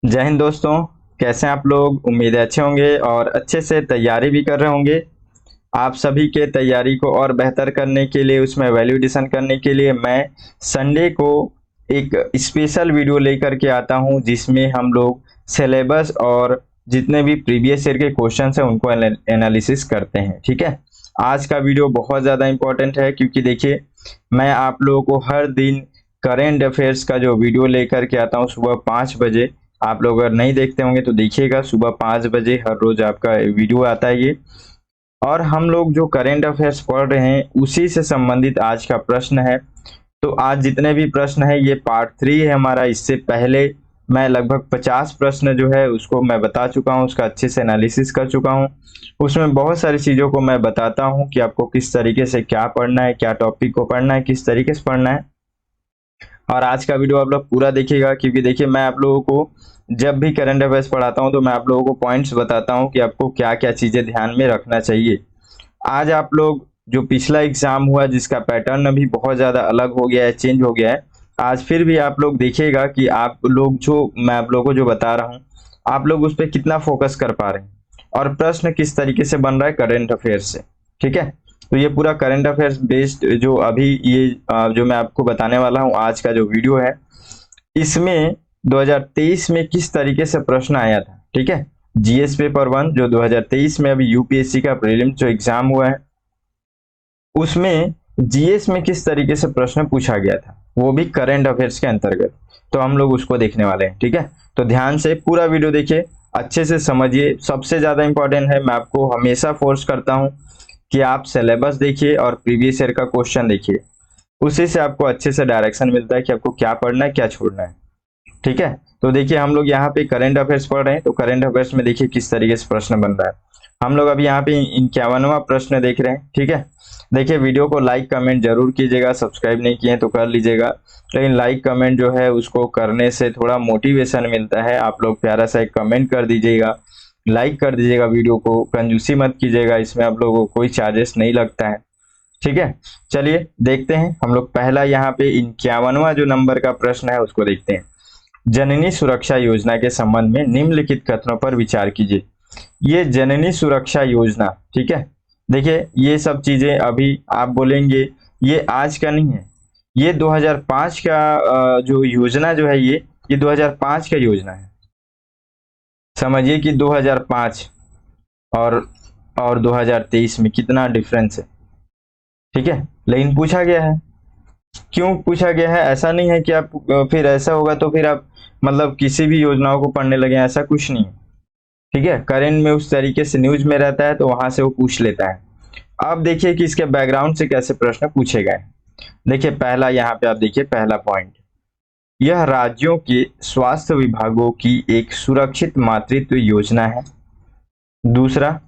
जय हिंद दोस्तों। कैसे हैं आप लोग? उम्मीद है अच्छे होंगे और अच्छे से तैयारी भी कर रहे होंगे। आप सभी के तैयारी को और बेहतर करने के लिए, उसमें वैल्यू एडिशन करने के लिए मैं संडे को एक स्पेशल वीडियो लेकर के आता हूं, जिसमें हम लोग सिलेबस और जितने भी प्रीवियस ईयर के क्वेश्चन हैं उनको एनालिसिस करते हैं। ठीक है, आज का वीडियो बहुत ज़्यादा इंपॉर्टेंट है क्योंकि देखिए, मैं आप लोगों को हर दिन करेंट अफेयर्स का जो वीडियो लेकर के आता हूं सुबह 5 बजे। आप लोग अगर नहीं देखते होंगे तो देखिएगा, सुबह 5 बजे हर रोज आपका वीडियो आता है ये। और हम लोग जो करेंट अफेयर्स पढ़ रहे हैं उसी से संबंधित आज का प्रश्न है। तो आज जितने भी प्रश्न है ये पार्ट 3 है हमारा। इससे पहले मैं लगभग 50 प्रश्न जो है उसको मैं बता चुका हूँ, उसका अच्छे से एनालिसिस कर चुका हूँ। उसमें बहुत सारी चीज़ों को मैं बताता हूँ कि आपको किस तरीके से क्या पढ़ना है, क्या टॉपिक को पढ़ना है, किस तरीके से पढ़ना है। और आज का वीडियो आप लोग पूरा देखिएगा क्योंकि देखिए, मैं आप लोगों को जब भी करंट अफेयर्स पढ़ाता हूं तो मैं आप लोगों को पॉइंट्स बताता हूं कि आपको क्या क्या चीजें ध्यान में रखना चाहिए। आज आप लोग जो पिछला एग्जाम हुआ जिसका पैटर्न अभी बहुत ज्यादा अलग हो गया है, चेंज हो गया है, आज फिर भी आप लोग देखिएगा कि आप लोग जो मैं आप लोगों को जो बता रहा हूँ आप लोग उस पर कितना फोकस कर पा रहे हैं और प्रश्न किस तरीके से बन रहा है करंट अफेयर्स से। ठीक है, तो ये पूरा करंट अफेयर्स बेस्ड जो अभी ये जो मैं आपको बताने वाला हूँ आज का जो वीडियो है, इसमें 2023 में किस तरीके से प्रश्न आया था। ठीक है, जीएस पेपर 1 जो 2023 में अभी यूपीएससी का प्रीलिम्स जो एग्जाम हुआ है उसमें जीएस में किस तरीके से प्रश्न पूछा गया था, वो भी करंट अफेयर्स के अंतर्गत। तो हम लोग उसको देखने वाले हैं। ठीक है, तो ध्यान से पूरा वीडियो देखिए, अच्छे से समझिए। सबसे ज्यादा इंपॉर्टेंट है, मैं आपको हमेशा फोर्स करता हूं कि आप सिलेबस देखिए और प्रीवियस ईयर का क्वेश्चन देखिए। उसी से आपको अच्छे से डायरेक्शन मिलता है कि आपको क्या पढ़ना है, क्या छोड़ना है। ठीक है, तो देखिए हम लोग यहाँ पे करंट अफेयर्स पढ़ रहे हैं, तो करंट अफेयर्स में देखिए किस तरीके से प्रश्न बन रहा है। हम लोग अभी यहाँ पे 51वां प्रश्न देख रहे हैं। ठीक है, देखिए वीडियो को लाइक कमेंट जरूर कीजिएगा, सब्सक्राइब नहीं किए तो कर लीजिएगा। लेकिन लाइक कमेंट जो है उसको करने से थोड़ा मोटिवेशन मिलता है। आप लोग प्यारा सा एक कमेंट कर दीजिएगा, लाइक कर दीजिएगा, वीडियो को कंजूसी मत कीजिएगा, इसमें आप लोगों को कोई चार्जेस नहीं लगता है। ठीक है, चलिए देखते हैं हम लोग पहला यहाँ पे 51वां जो नंबर का प्रश्न है उसको देखते हैं। जननी सुरक्षा योजना के संबंध में निम्नलिखित कथनों पर विचार कीजिए। ये जननी सुरक्षा योजना, ठीक है, देखिए ये सब चीजें अभी आप बोलेंगे ये आज का नहीं है, ये 2005 का जो योजना जो है ये 2005 का योजना है। समझिए कि 2005 और 2023 में कितना डिफरेंस है। ठीक है, लेकिन पूछा गया है। क्यों पूछा गया है? ऐसा नहीं है कि आप फिर ऐसा होगा तो फिर आप मतलब किसी भी योजनाओं को पढ़ने लगे, ऐसा कुछ नहीं है। ठीक है, करेंट में उस तरीके से न्यूज में रहता है तो वहां से वो पूछ लेता है। अब देखिए कि इसके बैकग्राउंड से कैसे प्रश्न पूछे गए। देखिए पहला यहाँ पे आप देखिए पहला पॉइंट, यह राज्यों के स्वास्थ्य विभागों की एक सुरक्षित मातृत्व योजना है। दूसरा,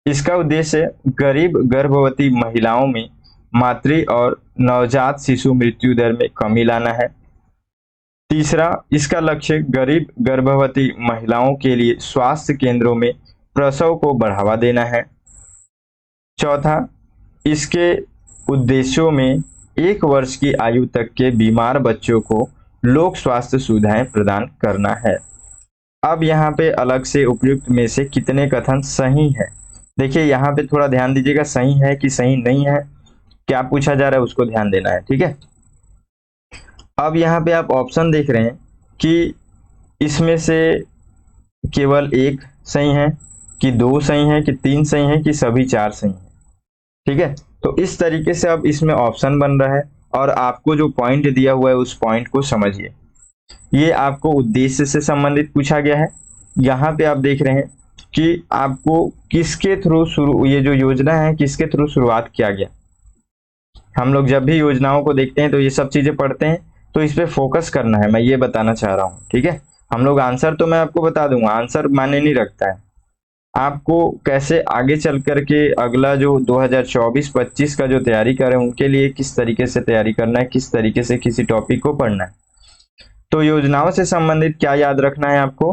इसका उद्देश्य गरीब गर्भवती महिलाओं में मातृ और नवजात शिशु मृत्यु दर में कमी लाना है। तीसरा, इसका लक्ष्य गरीब गर्भवती महिलाओं के लिए स्वास्थ्य केंद्रों में प्रसव को बढ़ावा देना है। चौथा, इसके उद्देश्यों में 1 वर्ष की आयु तक के बीमार बच्चों को लोक स्वास्थ्य सुविधाएं प्रदान करना है। अब यहाँ पे अलग से उपयुक्त में से कितने कथन सही है? देखिए यहाँ पे थोड़ा ध्यान दीजिएगा, सही है कि सही नहीं है, क्या पूछा जा रहा है उसको ध्यान देना है। ठीक है, अब यहाँ पे आप ऑप्शन देख रहे हैं कि इसमें से केवल एक सही है कि दो सही है कि तीन सही है कि सभी चार सही है। ठीक है, तो इस तरीके से अब इसमें ऑप्शन बन रहा है और आपको जो पॉइंट दिया हुआ है उस पॉइंट को समझिए। ये आपको उद्देश्य से संबंधित पूछा गया है। यहाँ पे आप देख रहे हैं कि आपको किसके थ्रू शुरू, ये जो योजना है किसके थ्रू शुरुआत किया गया। हम लोग जब भी योजनाओं को देखते हैं तो ये सब चीजें पढ़ते हैं, तो इस पे फोकस करना है, मैं ये बताना चाह रहा हूँ। ठीक है, हम लोग आंसर तो मैं आपको बता दूंगा, आंसर माने नहीं रखता है। आपको कैसे आगे चल करके अगला जो 2024-25 का जो तैयारी कर रहे हैं उनके लिए किस तरीके से तैयारी करना है, किस तरीके से किसी टॉपिक को पढ़ना है। तो योजनाओं से संबंधित क्या याद रखना है आपको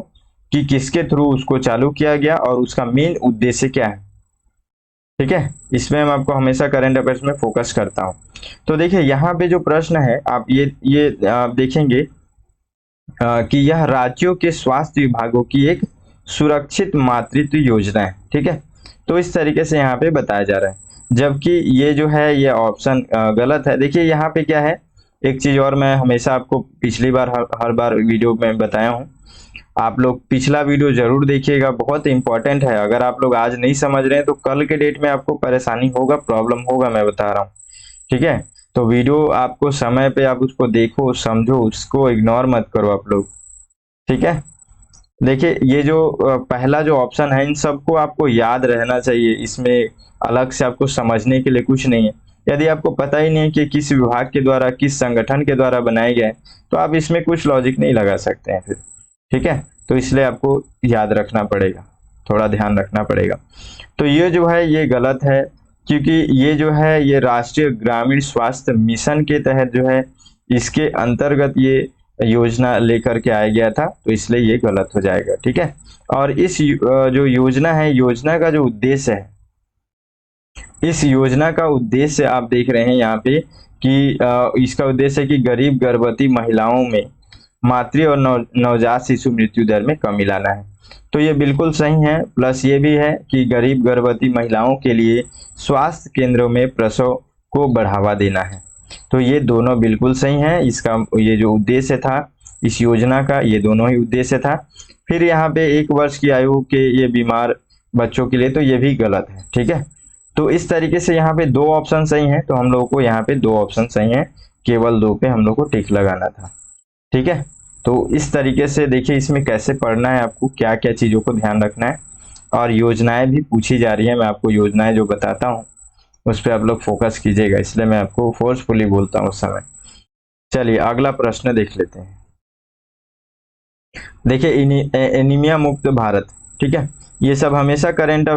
कि किसके थ्रू उसको चालू किया गया और उसका मेन उद्देश्य क्या है। ठीक है, इसमें मैं आपको हमेशा करंट अफेयर्स में फोकस करता हूं। तो देखिए यहाँ पे जो प्रश्न है आप ये आप देखेंगे कि यह राज्यों के स्वास्थ्य विभागों की एक सुरक्षित मातृत्व योजना है। ठीक है, तो इस तरीके से यहाँ पे बताया जा रहा है, जबकि ये जो है ये ऑप्शन गलत है। देखिए यहाँ पे क्या है, एक चीज और मैं हमेशा आपको पिछली बार हर बार वीडियो में बताया हूँ, आप लोग पिछला वीडियो जरूर देखिएगा, बहुत इंपॉर्टेंट है। अगर आप लोग आज नहीं समझ रहे हैं तो कल के डेट में आपको परेशानी होगा, प्रॉब्लम होगा, मैं बता रहा हूँ। ठीक है, तो वीडियो आपको समय पे आप उसको देखो, समझो, उसको इग्नोर मत करो आप लोग। ठीक है, देखिए ये जो पहला जो ऑप्शन है, इन सबको आपको याद रहना चाहिए, इसमें अलग से आपको समझने के लिए कुछ नहीं है। यदि आपको पता ही नहीं है कि किस विभाग के द्वारा, किस संगठन के द्वारा बनाए गए, तो आप इसमें कुछ लॉजिक नहीं लगा सकते हैं फिर। ठीक है, तो इसलिए आपको याद रखना पड़ेगा, थोड़ा ध्यान रखना पड़ेगा। तो ये जो है ये गलत है, क्योंकि ये जो है ये राष्ट्रीय ग्रामीण स्वास्थ्य मिशन के तहत जो है, इसके अंतर्गत ये योजना लेकर के आया गया था, तो इसलिए ये गलत हो जाएगा। ठीक है, और इस जो योजना है, योजना का जो उद्देश्य है, इस योजना का उद्देश्य आप देख रहे हैं यहाँ पे कि इसका उद्देश्य है कि गरीब गर्भवती महिलाओं में मातृ और नवजात शिशु मृत्यु दर में कमी लाना है। तो ये बिल्कुल सही है। प्लस ये भी है कि गरीब गर्भवती महिलाओं के लिए स्वास्थ्य केंद्रों में प्रसव को बढ़ावा देना है। तो ये दोनों बिल्कुल सही हैं। इसका ये जो उद्देश्य था इस योजना का, ये दोनों ही उद्देश्य था। फिर यहाँ पे 1 वर्ष की आयु के ये बीमार बच्चों के लिए, तो ये भी गलत है। ठीक है, तो इस तरीके से यहाँ पे 2 ऑप्शन सही हैं, तो हम लोगों को यहाँ पे 2 ऑप्शन सही हैं, केवल 2 पे हम लोग को टिक लगाना था। ठीक है, तो इस तरीके से देखिए इसमें कैसे पढ़ना है, आपको क्या क्या चीज़ों को ध्यान रखना है, और योजनाएं भी पूछी जा रही है। मैं आपको योजनाएं जो बताता हूँ उस पर आप लोग फोकस कीजिएगा, इसलिए मैं आपको फोर्सफुली बोलता हूँ उस समय। चलिए अगला प्रश्न देख लेते हैं। देखिए एनीमिया मुक्त भारत, ठीक है, ये सब हमेशा करंट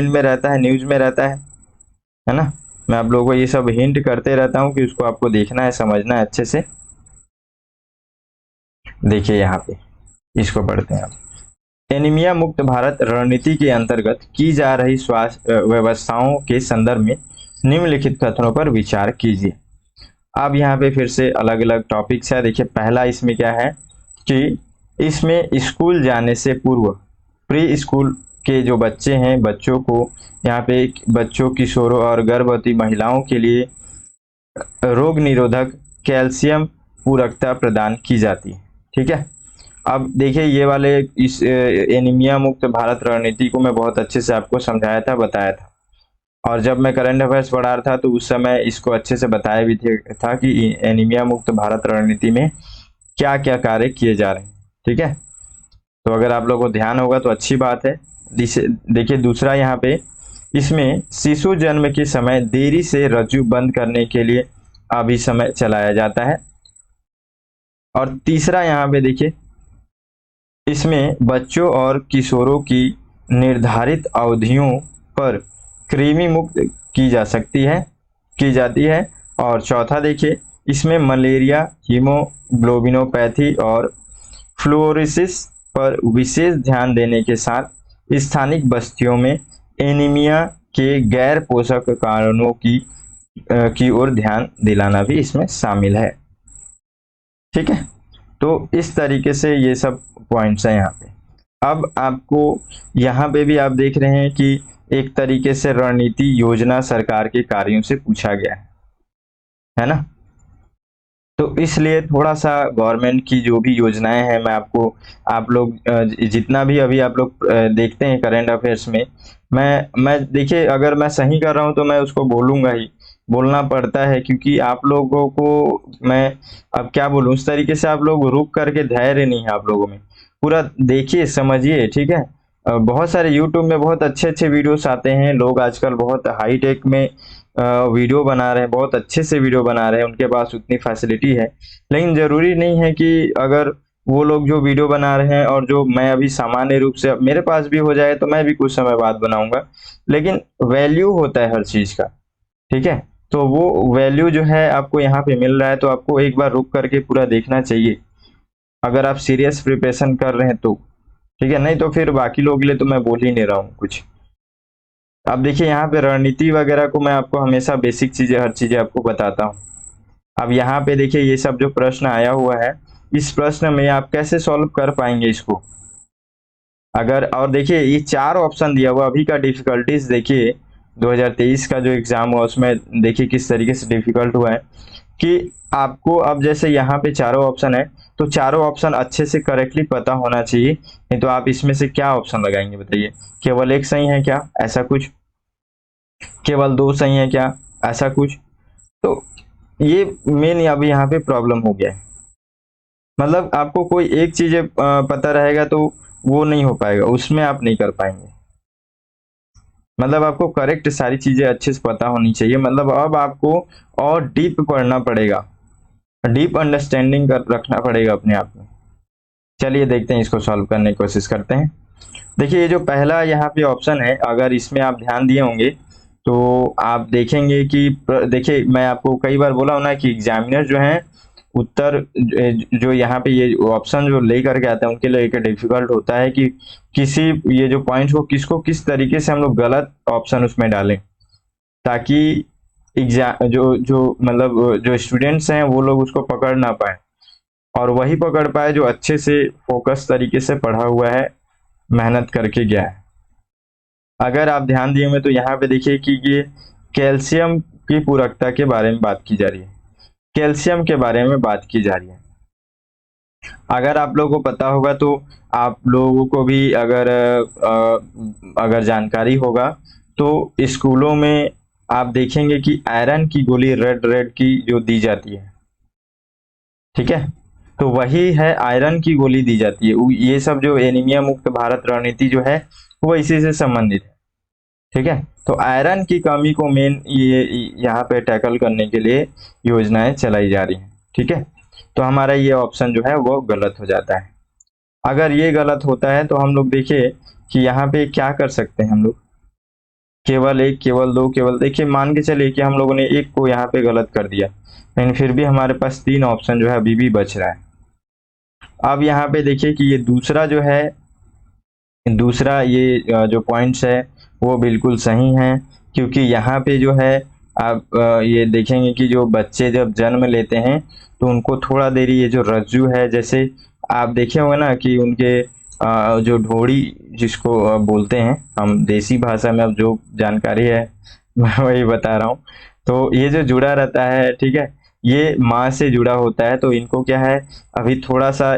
में रहता है, न्यूज में रहता है ना। मैं आप लोगों को ये सब हिंट करते रहता हूँ कि उसको आपको देखना है, समझना है अच्छे से। देखिए यहाँ पे इसको पढ़ते हैं आप। एनीमिया मुक्त भारत रणनीति के अंतर्गत की जा रही स्वास्थ्य व्यवस्थाओं के संदर्भ में निम्नलिखित कथनों पर विचार कीजिए। अब यहाँ पे फिर से अलग अलग टॉपिक्स है। देखिए पहला इसमें क्या है कि इसमें स्कूल जाने से पूर्व प्री स्कूल के जो बच्चे हैं, बच्चों को यहाँ पे बच्चों, किशोरों और गर्भवती महिलाओं के लिए रोग निरोधक कैल्शियम पूरकता प्रदान की जाती है। ठीक है, अब देखिए ये वाले इस एनीमिया मुक्त भारत रणनीति को मैं बहुत अच्छे से आपको समझाया था, बताया था, और जब मैं करंट अफेयर्स पढ़ा रहा था तो उस समय इसको अच्छे से बताया भी था कि एनीमिया मुक्त भारत रणनीति में क्या क्या कार्य किए जा रहे हैं। ठीक है, तो अगर आप लोगों को ध्यान होगा तो अच्छी बात है। देखिए दूसरा यहाँ पे इसमें शिशु जन्म के समय देरी से रज्जु बंद करने के लिए अभी समय चलाया जाता है। और तीसरा यहाँ पे देखिए इसमें बच्चों और किशोरों की निर्धारित अवधियों पर कृमि मुक्त की जाती है। और चौथा देखिए इसमें मलेरिया, हीमोग्लोबिनोपैथी और फ्लोरोसिस पर विशेष ध्यान देने के साथ स्थानिक बस्तियों में एनीमिया के गैर पोषक कारणों की ओर ध्यान दिलाना भी इसमें शामिल है। ठीक है, तो इस तरीके से ये सब पॉइंट्स हैं यहाँ पे। अब आपको यहाँ पे भी आप देख रहे हैं कि एक तरीके से रणनीति योजना सरकार के कार्यों से पूछा गया है ना। तो इसलिए थोड़ा सा गवर्नमेंट की जो भी योजनाएं हैं, मैं आपको, आप लोग जितना भी अभी आप लोग देखते हैं करंट अफेयर्स में, मैं देखिए अगर मैं सही कर रहा हूं तो मैं उसको बोलूंगा ही, बोलना पड़ता है, क्योंकि आप लोगों को मैं अब क्या बोलूं, उस तरीके से आप लोग रुक करके, धैर्य नहीं है आप लोगों में, पूरा देखिए समझिए। ठीक है, बहुत सारे यूट्यूब में बहुत अच्छे अच्छे वीडियोस आते हैं, लोग आजकल बहुत हाई टेक में वीडियो बना रहे हैं, बहुत अच्छे से वीडियो बना रहे हैं, उनके पास उतनी फैसिलिटी है। लेकिन जरूरी नहीं है कि अगर वो लोग जो वीडियो बना रहे हैं और जो मैं अभी सामान्य रूप से मेरे पास भी हो जाए तो मैं भी कुछ समय बाद बनाऊंगा, लेकिन वैल्यू होता है हर चीज का। ठीक है, तो वो वैल्यू जो है आपको यहाँ पे मिल रहा है, तो आपको एक बार रुक करके पूरा देखना चाहिए अगर आप सीरियस प्रिपरेशन कर रहे हैं तो। ठीक है, नहीं तो फिर बाकी लोगों के लिए तो मैं बोल ही नहीं रहा हूँ कुछ। अब देखिए यहाँ पे रणनीति वगैरह को मैं आपको हमेशा बेसिक चीजें, हर चीजें आपको बताता हूँ। अब यहाँ पे देखिए ये सब जो प्रश्न आया हुआ है इस प्रश्न में आप कैसे सॉल्व कर पाएंगे इसको? अगर और देखिए ये 4 ऑप्शन दिया हुआ, अभी का डिफिकल्टीज देखिए 2023 का जो एग्जाम हुआ उसमें देखिए किस तरीके से डिफिकल्ट हुआ है कि आपको अब जैसे यहाँ पे चारों ऑप्शन है तो चारों ऑप्शन अच्छे से करेक्टली पता होना चाहिए, नहीं तो आप इसमें से क्या ऑप्शन लगाएंगे बताइए? केवल एक सही है क्या, ऐसा कुछ? केवल 2 सही है क्या, ऐसा कुछ? तो ये मेन अब यहाँ पे प्रॉब्लम हो गया है। मतलब आपको कोई एक चीज पता रहेगा तो वो नहीं हो पाएगा, उसमें आप नहीं कर पाएंगे। मतलब आपको करेक्ट सारी चीजें अच्छे से पता होनी चाहिए। मतलब अब आपको और डीप पढ़ना पड़ेगा, डीप अंडरस्टैंडिंग कर रखना पड़ेगा अपने आप में। चलिए देखते हैं, इसको सॉल्व करने की कोशिश करते हैं। देखिए ये जो पहला यहाँ पे ऑप्शन है, अगर इसमें आप ध्यान दिए होंगे तो आप देखेंगे कि देखिए मैं आपको कई बार बोला हूं ना कि एग्जामिनर जो है उत्तर जो यहाँ पे ये ऑप्शन जो लेकर के आते हैं उनके लिए एक डिफिकल्ट होता है कि किसी ये जो पॉइंट्स को किसको किस तरीके से हम लोग गलत ऑप्शन उसमें डालें, ताकि एग्जाम जो जो मतलब जो स्टूडेंट्स हैं वो लोग उसको पकड़ ना पाए और वही पकड़ पाए जो अच्छे से फोकस तरीके से पढ़ा हुआ है, मेहनत करके गया है। अगर आप ध्यान दिए होंगे तो यहाँ पे देखिए कि ये कैल्शियम की पूरकता के बारे में बात की जा रही है, कैल्शियम के बारे में बात की जा रही है। अगर आप लोगों को पता होगा तो आप लोगों को भी अगर जानकारी होगा तो स्कूलों में आप देखेंगे कि आयरन की गोली रेड रेड की जो दी जाती है, ठीक है, तो वही है आयरन की गोली दी जाती है। ये सब जो एनीमिया मुक्त भारत रणनीति जो है वो इसी से संबंधित है, ठीक है। तो आयरन की कमी को मेन ये यहाँ पे टैकल करने के लिए योजनाएं चलाई जा रही हैं, ठीक है। तो हमारा ये ऑप्शन जो है वो गलत हो जाता है। अगर ये गलत होता है तो हम लोग देखिए कि यहाँ पे क्या कर सकते हैं हम लोग, केवल एक, केवल दो, केवल, देखिए मान के चलिए कि हम लोगों ने एक को यहाँ पे गलत कर दिया, लेकिन फिर भी हमारे पास 3 ऑप्शन जो है अभी भी बच रहा है। अब यहाँ पे देखिए कि ये दूसरा जो है, दूसरा ये जो पॉइंट्स है वो बिल्कुल सही है, क्योंकि यहाँ पे जो है आप ये देखेंगे कि जो बच्चे जब जन्म लेते हैं तो उनको थोड़ा देरी ये जो रज्जु है, जैसे आप देखे होंगे ना कि उनके जो ढोड़ी जिसको बोलते हैं हम देसी भाषा में, अब जो जानकारी है मैं वही बता रहा हूँ। तो ये जो जुड़ा रहता है, ठीक है, ये माँ से जुड़ा होता है। तो इनको क्या है, अभी थोड़ा सा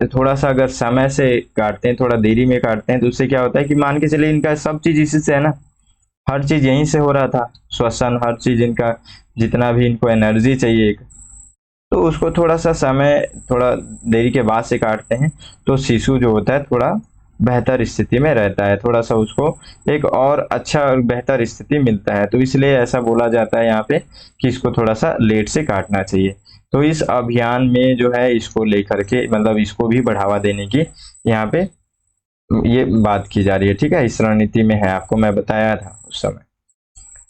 थोड़ा सा अगर समय से काटते हैं, थोड़ा देरी में काटते हैं, तो उससे क्या होता है कि मान के चलिए इनका सब चीज इसी से है ना, हर चीज यहीं से हो रहा था, श्वसन हर चीज इनका, जितना भी इनको एनर्जी चाहिए तो उसको थोड़ा सा समय, थोड़ा देरी के बाद से काटते हैं तो शिशु जो होता है थोड़ा बेहतर स्थिति में रहता है, थोड़ा सा उसको एक और अच्छा और बेहतर स्थिति मिलता है। तो इसलिए ऐसा बोला जाता है यहाँ पे कि इसको थोड़ा सा लेट से काटना चाहिए। तो इस अभियान में जो है इसको लेकर के, मतलब इसको भी बढ़ावा देने की यहाँ पे ये बात की जा रही है, ठीक है, इस रणनीति में है, आपको मैं बताया था उस समय।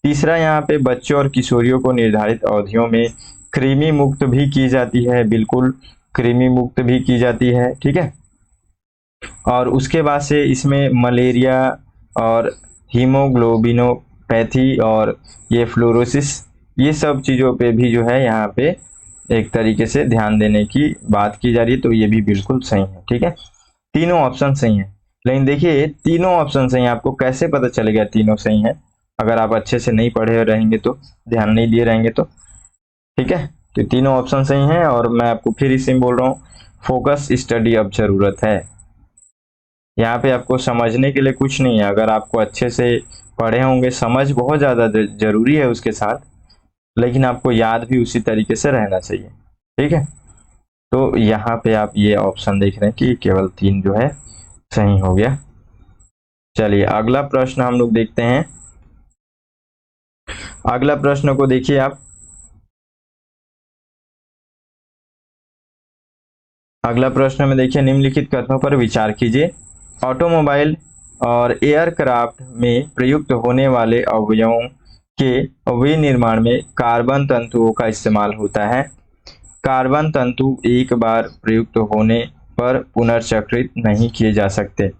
तीसरा यहाँ पे बच्चों और किशोरियों को निर्धारित अवधियों में कृमि मुक्त भी की जाती है, बिल्कुल कृमि मुक्त भी की जाती है, ठीक है। और उसके बाद से इसमें मलेरिया और हीमोग्लोबिनोपैथी और ये फ्लोरोसिस, ये सब चीज़ों पे भी जो है यहाँ पे एक तरीके से ध्यान देने की बात की जा रही है। तो ये भी बिल्कुल सही है, ठीक है, तीनों ऑप्शन सही है। लेकिन देखिए तीनों ऑप्शन सही है, आपको कैसे पता चलेगा तीनों सही है? अगर आप अच्छे से नहीं पढ़े रहेंगे तो, ध्यान नहीं दिए रहेंगे तो, ठीक है। तो तीनों ऑप्शन सही हैं और मैं आपको फिर इसी में बोल रहा हूँ, फोकस स्टडी अब जरूरत है। यहाँ पे आपको समझने के लिए कुछ नहीं है, अगर आपको अच्छे से पढ़े होंगे, समझ बहुत ज़्यादा जरूरी है उसके साथ, लेकिन आपको याद भी उसी तरीके से रहना चाहिए, ठीक है। तो यहाँ पे आप ये ऑप्शन देख रहे हैं कि केवल 3 जो है सही हो गया। चलिए अगला प्रश्न हम लोग देखते हैं। अगला प्रश्न को देखिए आप, अगला प्रश्न में देखिए, निम्नलिखित कथनों पर विचार कीजिए। ऑटोमोबाइल और एयरक्राफ्ट में प्रयुक्त होने वाले अवयवों के विनिर्माण में कार्बन तंतुओं का इस्तेमाल होता है। कार्बन तंतु एक बार प्रयुक्त होने पर पुनर्चक्रित नहीं किए जा सकते।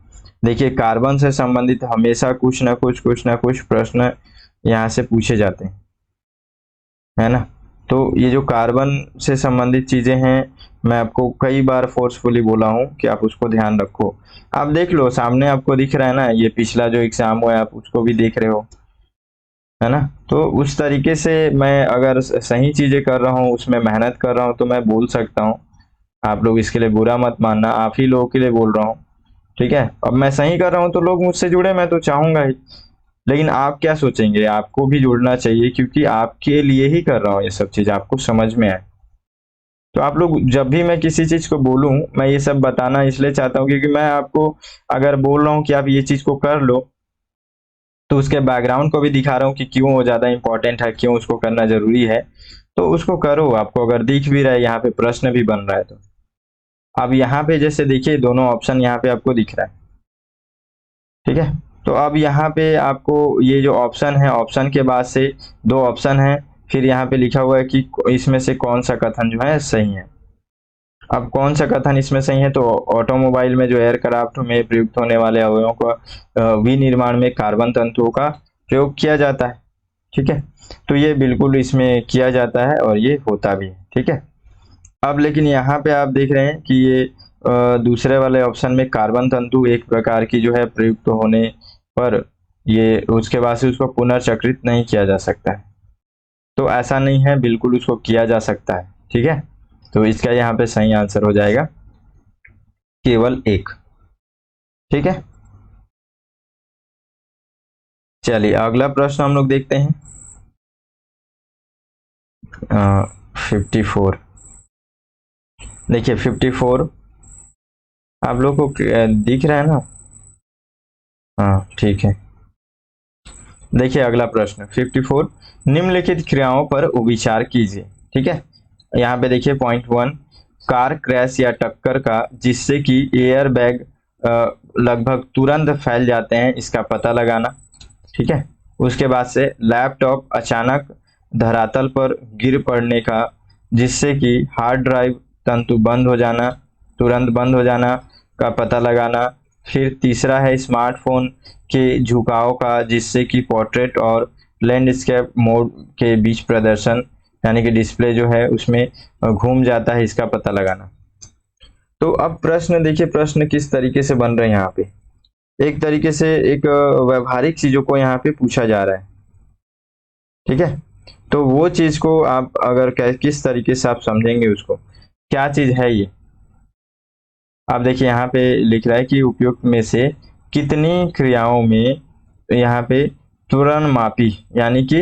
देखिए कार्बन से संबंधित हमेशा कुछ ना कुछ प्रश्न यहाँ से पूछे जाते हैं, है ना। तो ये जो कार्बन से संबंधित चीज़ें हैं, मैं आपको कई बार फोर्सफुली बोला हूँ कि आप उसको ध्यान रखो। आप देख लो, सामने आपको दिख रहा है ना, ये पिछला जो एग्ज़ाम हुआ है आप उसको भी देख रहे हो, है ना। तो उस तरीके से मैं अगर सही चीज़ें कर रहा हूँ, उसमें मेहनत कर रहा हूँ, तो मैं बोल सकता हूँ। आप लोग इसके लिए बुरा मत मानना, आप ही लोगों के लिए बोल रहा हूँ, ठीक है। अब मैं सही कर रहा हूँ तो लोग मुझसे जुड़े, मैं तो चाहूंगा ही। लेकिन आप क्या सोचेंगे, आपको भी जुड़ना चाहिए, क्योंकि आपके लिए ही कर रहा हूँ ये सब चीज़, आपको समझ में आए। तो आप लोग, जब भी मैं किसी चीज़ को बोलूँ, मैं ये सब बताना इसलिए चाहता हूँ क्योंकि मैं आपको अगर बोल रहा हूँ कि आप ये चीज़ को कर लो, तो उसके बैकग्राउंड को भी दिखा रहा हूँ कि क्यों वो ज़्यादा इंपॉर्टेंट है, क्यों उसको करना ज़रूरी है। तो उसको करो, आपको अगर दिख भी रहा है, यहाँ पे प्रश्न भी बन रहा है तो। अब यहाँ पे जैसे देखिए, दोनों ऑप्शन यहाँ पे आपको दिख रहा है, ठीक है। तो अब यहाँ पे आपको ये जो ऑप्शन है, ऑप्शन के बाद से दो ऑप्शन है, फिर यहाँ पे लिखा हुआ है कि इसमें से कौन सा कथन जो है सही है। अब कौन सा कथन इसमें सही है, तो ऑटोमोबाइल में जो एयरक्राफ्ट में प्रयुक्त होने वाले अवयवों का विनिर्माण में कार्बन तंतुओं का प्रयोग किया जाता है, ठीक है। तो ये बिल्कुल इसमें किया जाता है और ये होता भी है, ठीक है। अब लेकिन यहाँ पे आप देख रहे हैं कि ये दूसरे वाले ऑप्शन में कार्बन तंतु एक प्रकार की जो है प्रयुक्त होने पर ये उसके बाद से उसको पुनर्चक्रित नहीं किया जा सकता है। तो ऐसा नहीं है, बिल्कुल उसको किया जा सकता है, ठीक है। तो इसका यहाँ पे सही आंसर हो जाएगा केवल एक, ठीक है। चलिए अगला प्रश्न हम लोग देखते हैं। 54, देखिए 54 आप लोग को दिख रहा है ना। हाँ ठीक है। देखिए अगला प्रश्न 54, निम्नलिखित क्रियाओं पर विचार कीजिए, ठीक है। यहाँ पे देखिए पॉइंट 1, कार क्रैश या टक्कर का जिससे कि एयर बैग लगभग तुरंत फैल जाते हैं, इसका पता लगाना, ठीक है। उसके बाद से लैपटॉप अचानक धरातल पर गिर पड़ने का जिससे कि हार्ड ड्राइव तंतु बंद हो जाना, तुरंत बंद हो जाना का पता लगाना। फिर तीसरा है स्मार्टफोन के झुकाव का जिससे कि पोर्ट्रेट और लैंडस्केप मोड के बीच प्रदर्शन यानी कि डिस्प्ले जो है उसमें घूम जाता है, इसका पता लगाना। तो अब प्रश्न देखिए, प्रश्न किस तरीके से बन रहे हैं यहाँ पे। एक तरीके से एक व्यवहारिक चीजों को यहाँ पे पूछा जा रहा है, ठीक है। तो वो चीज को आप अगर किस तरीके से आप समझेंगे उसको, क्या चीज है ये। आप देखिए यहाँ पे लिख रहा है कि उपयुक्त में से कितनी क्रियाओं में यहाँ पे त्वरणमापी यानी कि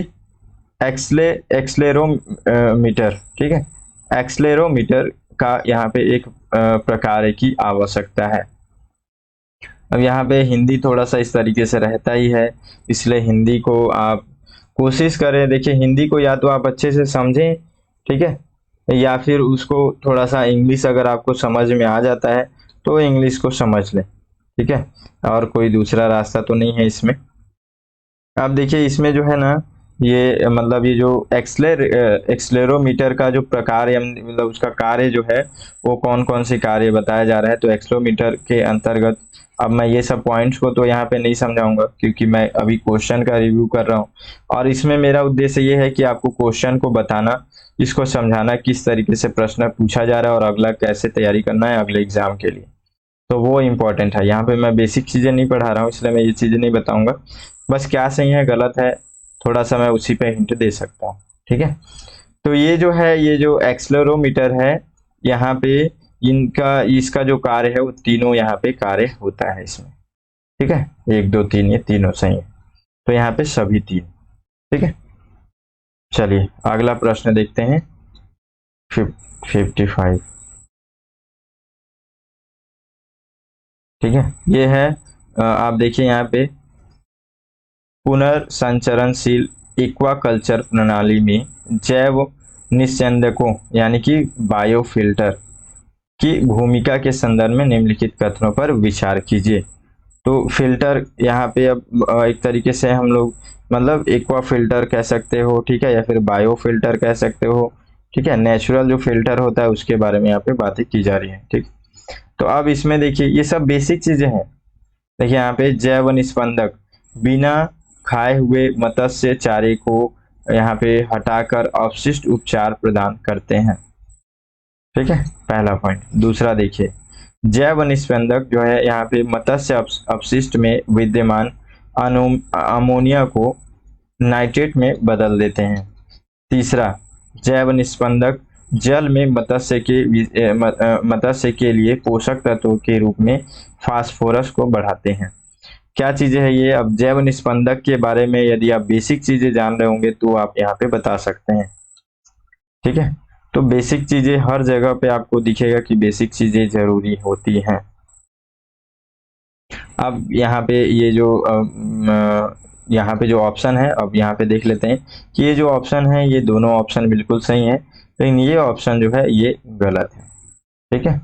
एक्सलेरोमीटर, ठीक है, एक्सलेरोमीटर का यहाँ पे एक प्रकार की आवश्यकता है। अब यहाँ पे हिंदी थोड़ा सा इस तरीके से रहता ही है, इसलिए हिंदी को आप कोशिश करें। देखिए हिंदी को या तो आप अच्छे से समझें, ठीक है, या फिर उसको थोड़ा सा इंग्लिश अगर आपको समझ में आ जाता है तो इंग्लिश को समझ लें, ठीक है। और कोई दूसरा रास्ता तो नहीं है इसमें। आप देखिए इसमें जो है ना, ये मतलब ये जो एक्सलेरोमीटर का जो प्रकार है, मतलब उसका कार्य जो है वो कौन कौन से कार्य बताया जा रहा है। तो एक्सलेरोमीटर के अंतर्गत, अब मैं ये सब पॉइंट्स को तो यहाँ पे नहीं समझाऊंगा क्योंकि मैं अभी क्वेश्चन का रिव्यू कर रहा हूँ, और इसमें मेरा उद्देश्य ये है कि आपको क्वेश्चन को बताना, इसको समझाना किस तरीके से प्रश्न पूछा जा रहा है और अगला कैसे तैयारी करना है अगले एग्जाम के लिए। तो वो इम्पोर्टेंट है। यहाँ पे मैं बेसिक चीज़ें नहीं पढ़ा रहा हूँ, इसलिए मैं ये चीज़ें नहीं बताऊंगा। बस क्या सही है गलत है थोड़ा सा मैं उसी पे हिंट दे सकता हूँ, ठीक है। तो ये जो है, ये जो एक्सलेरोमीटर है, यहाँ पे इनका इसका जो कार्य है वो तीनों यहाँ पे कार्य होता है इसमें, ठीक है। 1 2 3 ये तीनों सही है, तो यहाँ पे सभी तीन, ठीक है। चलिए अगला प्रश्न देखते हैं 55, ठीक है। ये है आप देखिए यहाँ पे पुनर्संचरणशील एक्वाकल्चर प्रणाली में जैव निस्यंदकों यानी कि बायोफिल्टर की भूमिका के संदर्भ में निम्नलिखित कथनों पर विचार कीजिए। तो फिल्टर यहाँ पे अब एक तरीके से हम लोग मतलब एक्वा फिल्टर कह सकते हो, ठीक है, या फिर बायो फिल्टर कह सकते हो, ठीक है। नेचुरल जो फिल्टर होता है उसके बारे में यहाँ पे बातें की जा रही है, ठीक। तो अब इसमें देखिए ये सब बेसिक चीजें हैं। देखिए यहाँ पे जैव निस्पंदक बिना खाए हुए मत्स्य चारे को यहाँ पे हटाकर अवशिष्ट उपचार प्रदान करते हैं। ठीक है, पहला पॉइंट। दूसरा देखिए, जैव निस्पंदक जो है यहाँ पे मत्स्य अपशिष्ट में विद्यमान अमोनिया को नाइट्रेट में बदल देते हैं। तीसरा, जैव निस्पंदक जल में मत्स्य के लिए पोषक तत्व के रूप में फास्फोरस को बढ़ाते हैं। क्या चीजें है ये? अब जैव निस्पंदक के बारे में यदि आप बेसिक चीजें जान रहे होंगे तो आप यहाँ पे बता सकते हैं। ठीक है, तो बेसिक चीजें हर जगह पे आपको दिखेगा कि बेसिक चीजें जरूरी होती हैं। अब यहाँ पे ये जो यहाँ पे जो ऑप्शन है, अब यहाँ पे देख लेते हैं कि ये जो ऑप्शन है ये दोनों ऑप्शन बिल्कुल सही है, लेकिन ये ऑप्शन जो है ये गलत है। ठीक है,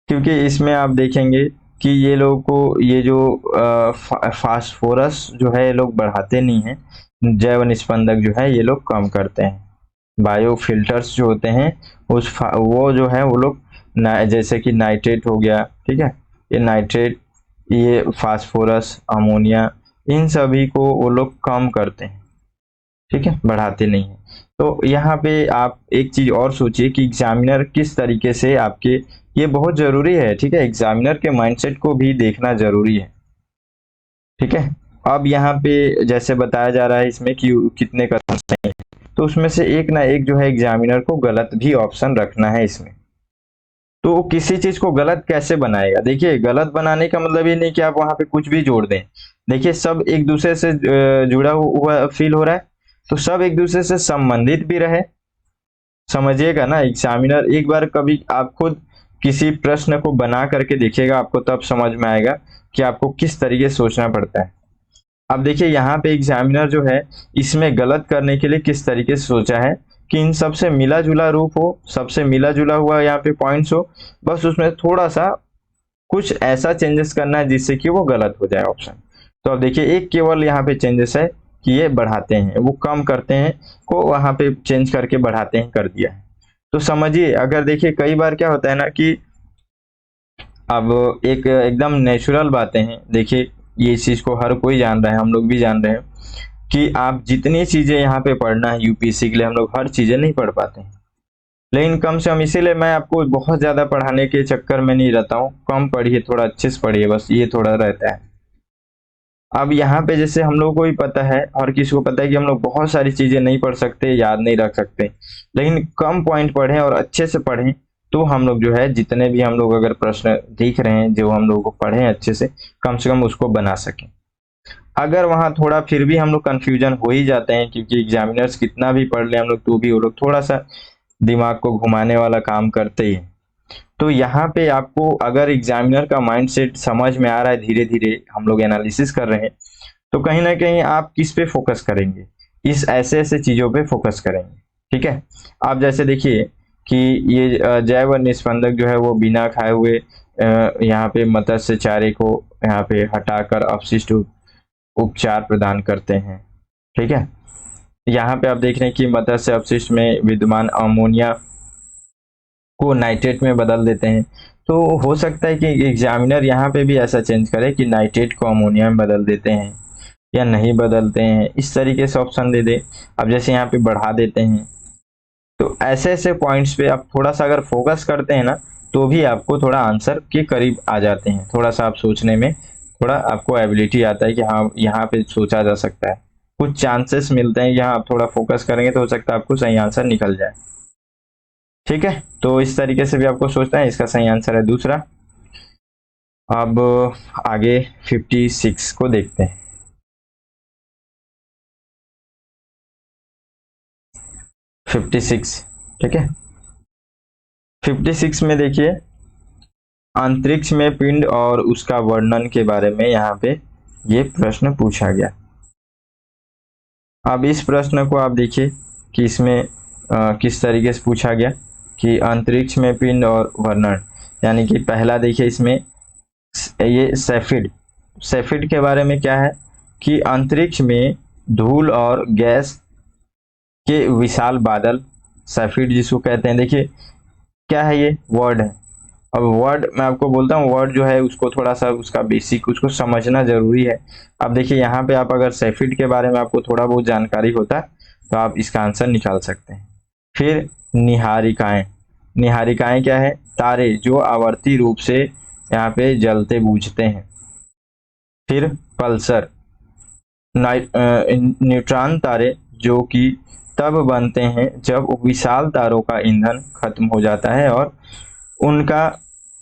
क्योंकि इसमें आप देखेंगे कि ये लोग को ये जो फास्फोरस जो है ये लोग बढ़ाते नहीं हैं, जैव निस्पंदक जो है ये लोग कम करते हैं। बायो फिल्टर्स जो होते हैं वो जो है वो लोग जैसे कि नाइट्रेट हो गया, ठीक है, ये नाइट्रेट, ये फास्फोरस, अमोनिया, इन सभी को वो लोग कम करते हैं। ठीक है, बढ़ाते नहीं है। तो यहाँ पे आप एक चीज और सोचिए कि एग्जामिनर किस तरीके से आपके, ये बहुत जरूरी है। ठीक है, एग्जामिनर के माइंडसेट को भी देखना जरूरी है। ठीक है, अब यहाँ पे जैसे बताया जा रहा है इसमें कि कितने कथन सही है, तो उसमें से एक ना एक जो है एग्जामिनर को गलत भी ऑप्शन रखना है इसमें। तो किसी चीज को गलत कैसे बनाएगा? देखिए, गलत बनाने का मतलब ये नहीं कि आप वहां पे कुछ भी जोड़ दें। देखिए, सब एक दूसरे से जुड़ा हुआ फील हो रहा है, तो सब एक दूसरे से संबंधित भी रहे, समझिएगा ना। एग्जामिनर एक बार कभी आप खुद किसी प्रश्न को बना करके देखिएगा, आपको तब समझ में आएगा कि आपको किस तरीके से सोचना पड़ता है। अब देखिए, यहाँ पे एग्जामिनर जो है इसमें गलत करने के लिए किस तरीके से सोचा है कि इन सबसे मिला जुला रूप हो, सबसे मिला जुला हुआ यहाँ पे पॉइंट्स हो, बस उसमें थोड़ा सा कुछ ऐसा चेंजेस करना है जिससे कि वो गलत हो जाए ऑप्शन। तो अब देखिए, एक केवल यहाँ पे चेंजेस है कि ये बढ़ाते हैं, वो कम करते हैं को वहां पे चेंज करके बढ़ाते हैं कर दिया है। तो समझिए, अगर देखिए कई बार क्या होता है ना कि अब एक एकदम नेचुरल बातें हैं, देखिए ये इस चीज को हर कोई जान रहा है, हम लोग भी जान रहे हैं कि आप जितनी चीजें यहाँ पे पढ़ना है यूपीएससी के लिए, हम लोग हर चीजें नहीं पढ़ पाते हैं, लेकिन कम से कम इसीलिए मैं आपको बहुत ज्यादा पढ़ाने के चक्कर में नहीं रहता हूँ। कम पढ़िए, थोड़ा अच्छे से पढ़िए, बस ये थोड़ा रहता है। अब यहाँ पे जैसे हम लोग को भी पता है, हर किसी को पता है कि हम लोग बहुत सारी चीजें नहीं पढ़ सकते, याद नहीं रख सकते, लेकिन कम पॉइंट पढ़ें और अच्छे से पढ़ें तो हम लोग जो है जितने भी हम लोग अगर प्रश्न देख रहे हैं जो हम लोग को पढ़े अच्छे से, कम से कम उसको बना सकें। अगर वहां थोड़ा फिर भी हम लोग कंफ्यूजन हो ही जाते हैं, क्योंकि एग्जामिनर्स कितना भी पढ़ ले हम लोग तो भी वो लोग थोड़ा सा दिमाग को घुमाने वाला काम करते ही हैं। तो यहाँ पे आपको अगर एग्जामिनर का माइंडसेट समझ में आ रहा है, धीरे धीरे हम लोग एनालिसिस कर रहे हैं, तो कहीं ना कहीं आप किस पे फोकस करेंगे? इस ऐसे ऐसे चीजों पे फोकस करेंगे। ठीक है, आप जैसे देखिए कि ये जैव निस्पंदक जो है वो बिना खाए हुए यहाँ पे मत्स्य चारे को यहाँ पे हटाकर अपशिष्ट उपचार प्रदान करते हैं। ठीक है, यहाँ पे आप देख रहे हैं कि मत्स्य अपशिष्ट में विद्यमान अमोनिया को नाइट्रेट में बदल देते हैं। तो हो सकता है कि एग्जामिनर यहाँ पे भी ऐसा चेंज करे कि नाइट्रेट को अमोनिया में बदल देते हैं या नहीं बदलते हैं, इस तरीके से ऑप्शन दे दे। अब जैसे यहाँ पे बढ़ा देते हैं, तो ऐसे ऐसे पॉइंट्स पे आप थोड़ा सा अगर फोकस करते हैं ना, तो भी आपको थोड़ा आंसर के करीब आ जाते हैं। थोड़ा सा आप सोचने में थोड़ा आपको एबिलिटी आता है कि हाँ यहाँ पे सोचा जा सकता है, कुछ चांसेस मिलते हैं, यहाँ आप थोड़ा फोकस करेंगे तो हो सकता है आपको सही आंसर निकल जाए। ठीक है, तो इस तरीके से भी आपको सोचना है। इसका सही आंसर है दूसरा। अब आगे 56 को देखते हैं। 56, ठीक है, 56 में देखिए, अंतरिक्ष में पिंड और उसका वर्णन के बारे में यहाँ पे ये प्रश्न पूछा गया। अब इस प्रश्न को आप देखिए कि इसमें किस तरीके से पूछा गया कि अंतरिक्ष में पिंड और वर्णन, यानी कि पहला देखिए इसमें ये सेफिड के बारे में क्या है कि अंतरिक्ष में धूल और गैस के विशाल बादल, सेफिड जिसको कहते हैं। देखिए क्या है, ये वर्ड है, अब वर्ड मैं आपको बोलता हूँ, वर्ड जो है उसको थोड़ा सा उसका बेसिक उसको समझना जरूरी है। अब देखिए यहाँ पे आप अगर सेफिड के बारे में आपको थोड़ा बहुत जानकारी होता तो आप इसका आंसर निकाल सकते हैं। फिर निहारिकाएं, निहारिकाएं क्या है? तारे जो आवर्ती रूप से यहाँ पे जलते बूझते हैं। फिर पल्सर, न्यूट्रॉन तारे जो कि तब बनते हैं जब विशाल तारों का ईंधन खत्म हो जाता है और उनका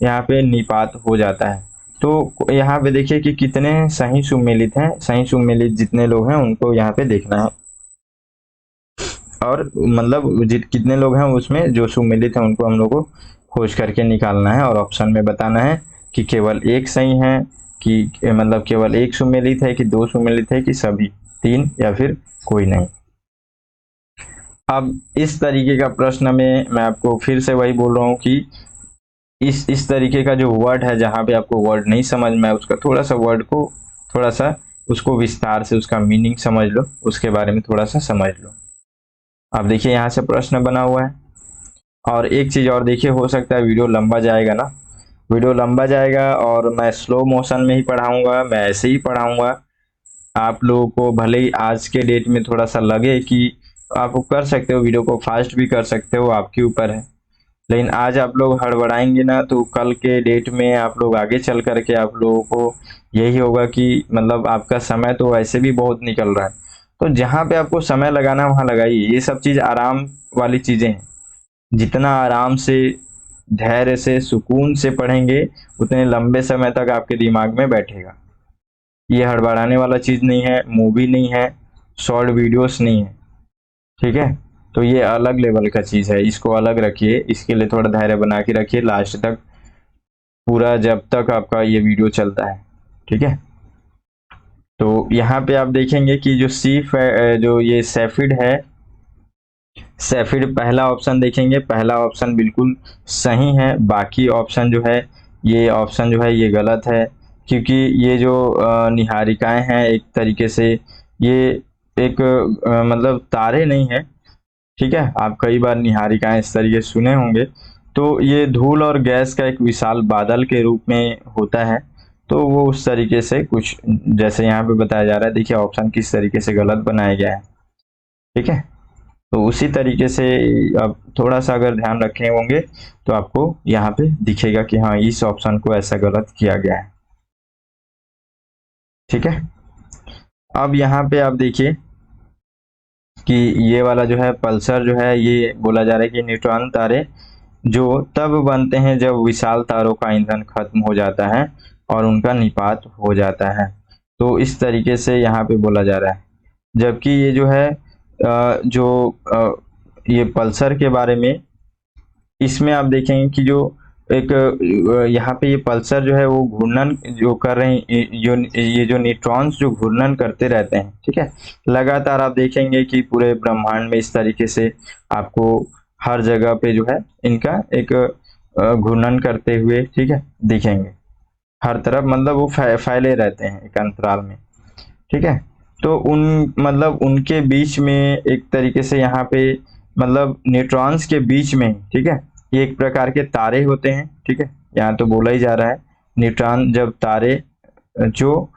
यहाँ पे निपात हो जाता है। तो यहाँ पे देखिए कि कितने सही सुमेलित हैं, सही सुमेलित जितने लोग हैं उनको यहाँ पे देखना है, और मतलब कितने लोग हैं उसमें जो सुमेलित हैं उनको हम लोग को खोज करके निकालना है और ऑप्शन में बताना है कि केवल एक सही है कि मतलब केवल एक सुमेलित है कि दो सुमेलित है कि सभी तीन या फिर कोई नहीं। अब इस तरीके का प्रश्न में मैं आपको फिर से वही बोल रहा हूँ कि इस तरीके का जो वर्ड है, जहाँ पे आपको वर्ड नहीं समझ में आए उसका थोड़ा सा वर्ड को थोड़ा सा उसको विस्तार से उसका मीनिंग समझ लो, उसके बारे में थोड़ा सा समझ लो। अब देखिए यहाँ से प्रश्न बना हुआ है, और एक चीज और देखिए, हो सकता है वीडियो लंबा जाएगा ना, वीडियो लंबा जाएगा और मैं स्लो मोशन में ही पढ़ाऊंगा, मैं ऐसे ही पढ़ाऊंगा। आप लोगों को भले ही आज के डेट में थोड़ा सा लगे कि आप कर सकते हो, वीडियो को फास्ट भी कर सकते हो, आपके ऊपर है, लेकिन आज आप लोग हड़बड़ाएंगे ना तो कल के डेट में आप लोग आगे चल करके आप लोगों को यही होगा कि मतलब आपका समय तो वैसे भी बहुत निकल रहा है, तो जहाँ पे आपको समय लगाना वहाँ लगाइए। ये सब चीज़ आराम वाली चीज़ें हैं, जितना आराम से धैर्य से सुकून से पढ़ेंगे उतने लंबे समय तक आपके दिमाग में बैठेगा। ये हड़बड़ाने वाला चीज़ नहीं है, मूवी नहीं है, शॉर्ट वीडियोस नहीं है, ठीक है। तो ये अलग लेवल का चीज़ है, इसको अलग रखिए, इसके लिए थोड़ा धैर्य बना के रखिए लास्ट तक, पूरा जब तक आपका ये वीडियो चलता है, ठीक है। तो यहाँ पे आप देखेंगे कि जो जो ये सेफिड है, सेफिड पहला ऑप्शन देखेंगे, पहला ऑप्शन बिल्कुल सही है, बाकी ऑप्शन जो है ये ऑप्शन जो है ये गलत है, क्योंकि ये जो निहारिकाएं हैं एक तरीके से ये एक मतलब तारे नहीं है, ठीक है। आप कई बार निहारिकाएं इस तरीके सुने होंगे, तो ये धूल और गैस का एक विशाल बादल के रूप में होता है, तो वो उस तरीके से कुछ जैसे यहाँ पे बताया जा रहा है, देखिए ऑप्शन किस तरीके से गलत बनाया गया है, ठीक है। तो उसी तरीके से आप थोड़ा सा अगर ध्यान रखे होंगे तो आपको यहाँ पे दिखेगा कि हाँ इस ऑप्शन को ऐसा गलत किया गया है, ठीक है। अब यहाँ पे आप देखिए कि ये वाला जो है पल्सर जो है, ये बोला जा रहा है कि न्यूट्रॉन तारे जो तब बनते हैं जब विशाल तारों का ईंधन खत्म हो जाता है और उनका निपात हो जाता है, तो इस तरीके से यहाँ पे बोला जा रहा है। जबकि ये जो है ये पल्सर के बारे में, इसमें आप देखेंगे कि जो एक यहाँ पे ये पल्सर जो है वो घूर्णन जो कर रहे हैं, ये जो न्यूट्रॉन्स जो घूर्णन करते रहते हैं, ठीक है। लगातार आप देखेंगे कि पूरे ब्रह्मांड में इस तरीके से आपको हर जगह पे जो है इनका एक घूर्णन करते हुए, ठीक है, दिखेंगे हर तरफ, मतलब वो फैले रहते हैं एक अंतराल में, ठीक है। तो मतलब उनके बीच में एक तरीके से यहाँ पे मतलब न्यूट्रॉन्स के बीच में, ठीक है, ये एक प्रकार के तारे होते हैं, ठीक है। यहाँ तो बोला ही जा रहा है न्यूट्रॉन जब तारे जो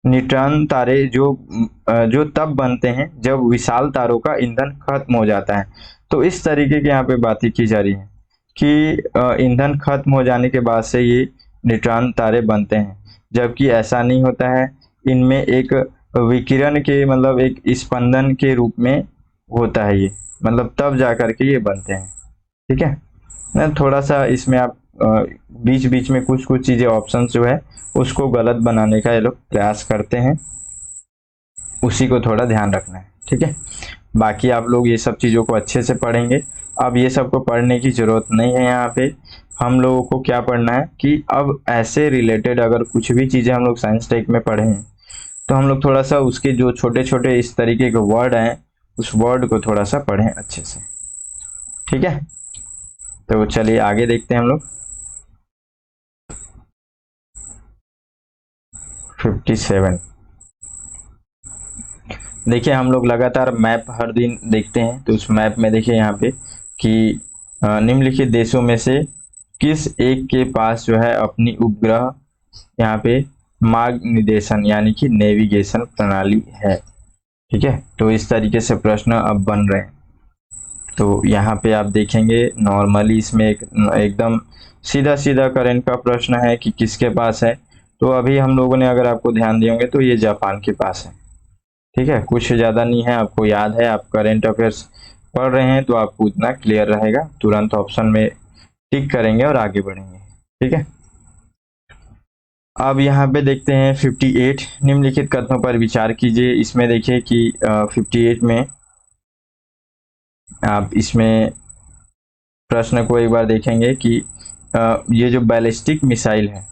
न्यूट्रॉन तारे जो तब बनते हैं जब विशाल तारों का ईंधन खत्म हो जाता है। तो इस तरीके की यहाँ पे बातें की जा रही है कि ईंधन खत्म हो जाने के बाद से ये न्यूट्रॉन तारे बनते हैं, जबकि ऐसा नहीं होता है। इनमें एक विकिरण के मतलब एक स्पंदन के रूप में होता है ये, मतलब तब जा करके ये बनते हैं, ठीक है ना। थोड़ा सा इसमें आप बीच बीच में कुछ कुछ चीजें ऑप्शन जो है उसको गलत बनाने का ये लोग प्रयास करते हैं, उसी को थोड़ा ध्यान रखना है, ठीक है। बाकी आप लोग ये सब चीज़ों को अच्छे से पढ़ेंगे। अब ये सब को पढ़ने की ज़रूरत नहीं है, यहाँ पे हम लोगों को क्या पढ़ना है कि अब ऐसे रिलेटेड अगर कुछ भी चीज़ें हम लोग साइंस टेक में पढ़े हैं तो हम लोग थोड़ा सा उसके जो छोटे छोटे इस तरीके के वर्ड हैं उस वर्ड को थोड़ा सा पढ़ें अच्छे से, ठीक है। तो चलिए आगे देखते हैं हम लोग 57। देखिए हम लोग लगातार मैप हर दिन देखते हैं, तो उस मैप में देखिए यहाँ पे कि निम्नलिखित देशों में से किस एक के पास जो है अपनी उपग्रह यहाँ पे मार्ग निर्देशन यानी कि नेविगेशन प्रणाली है। ठीक है, तो इस तरीके से प्रश्न अब बन रहे हैं। तो यहाँ पे आप देखेंगे नॉर्मली इसमें एकदम सीधा सीधा करंट का प्रश्न है कि किसके पास है। तो अभी हम लोगों ने अगर आपको ध्यान दिए होंगे तो ये जापान के पास है। ठीक है, कुछ ज़्यादा नहीं है, आपको याद है, आप करंट अफेयर्स पढ़ रहे हैं तो आपको उतना क्लियर रहेगा। तुरंत ऑप्शन में टिक करेंगे और आगे बढ़ेंगे। ठीक है, अब यहाँ पे देखते हैं 58 निम्नलिखित कथनों पर विचार कीजिए। इसमें देखिए कि 58 में आप इसमें प्रश्न को एक बार देखेंगे कि ये जो बैलिस्टिक मिसाइल है,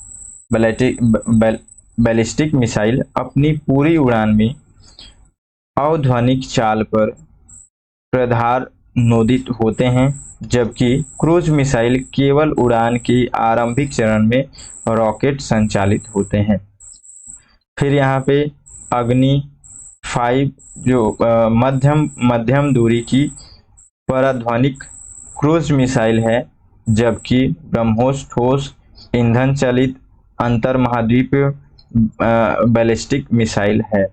बैलिस्टिक मिसाइल अपनी पूरी उड़ान में अवध्वनिक चाल पर प्रधानोदित होते हैं, जबकि क्रूज मिसाइल केवल उड़ान की आरंभिक चरण में रॉकेट संचालित होते हैं। फिर यहाँ पे अग्नि 5 जो मध्यम दूरी की पराध्वनिक क्रूज मिसाइल है, जबकि ब्रह्मोस ठोस ईंधन चलित अंतर महाद्वीपीय बैलिस्टिक मिसाइल है।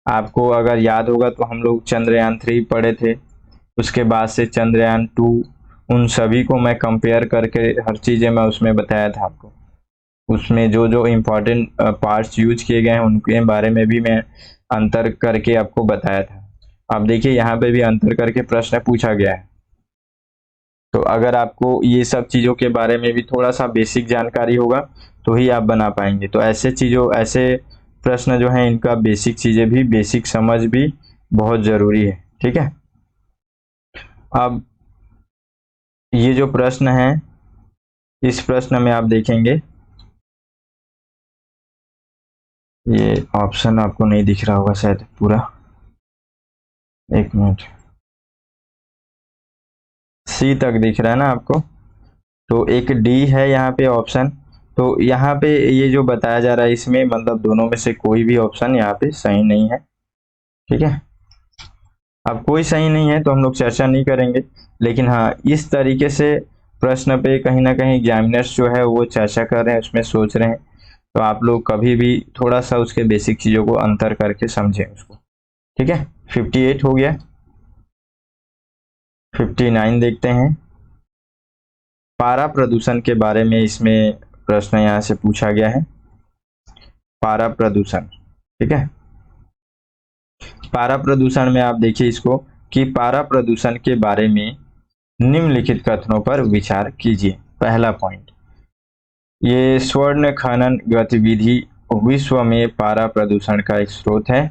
आपको अगर याद होगा तो हम लोग चंद्रयान 3 पढ़े थे, उसके बाद से चंद्रयान 2, उन सभी को मैं कंपेयर करके हर चीज़ें मैं उसमें बताया था आपको। उसमें जो जो इम्पोर्टेंट पार्ट्स यूज किए गए हैं उनके बारे में भी मैं अंतर करके आपको बताया था। अब देखिए यहाँ पे भी अंतर करके प्रश्न पूछा गया है। तो अगर आपको ये सब चीज़ों के बारे में भी थोड़ा सा बेसिक जानकारी होगा तो ही आप बना पाएंगे। तो ऐसे प्रश्न जो हैं इनका बेसिक चीज़ें भी, बेसिक समझ भी बहुत ज़रूरी है। ठीक है, अब ये जो प्रश्न है, इस प्रश्न में आप देखेंगे, ये ऑप्शन आपको नहीं दिख रहा होगा शायद पूरा, एक मिनट, सी तक दिख रहा है ना आपको, तो एक डी है यहाँ पे ऑप्शन। तो यहाँ पे ये जो बताया जा रहा है इसमें मतलब दोनों में से कोई भी ऑप्शन यहाँ पे सही नहीं है। ठीक है, अब कोई सही नहीं है तो हम लोग चर्चा नहीं करेंगे, लेकिन हाँ इस तरीके से प्रश्न पे कहीं ना कहीं एग्जामिनर्स जो है वो चर्चा कर रहे हैं, उसमें सोच रहे हैं। तो आप लोग कभी भी थोड़ा सा उसके बेसिक चीज़ों को अंतर करके समझें उसको। ठीक है, 58 हो गया। 59 देखते हैं, पारा प्रदूषण के बारे में इसमें प्रश्न यहाँ से पूछा गया है। पारा प्रदूषण, ठीक है, पारा प्रदूषण में आप देखिए इसको कि पारा प्रदूषण के बारे में निम्नलिखित कथनों पर विचार कीजिए। पहला पॉइंट, ये स्वर्ण खनन गतिविधि विश्व में पारा प्रदूषण का एक स्रोत है।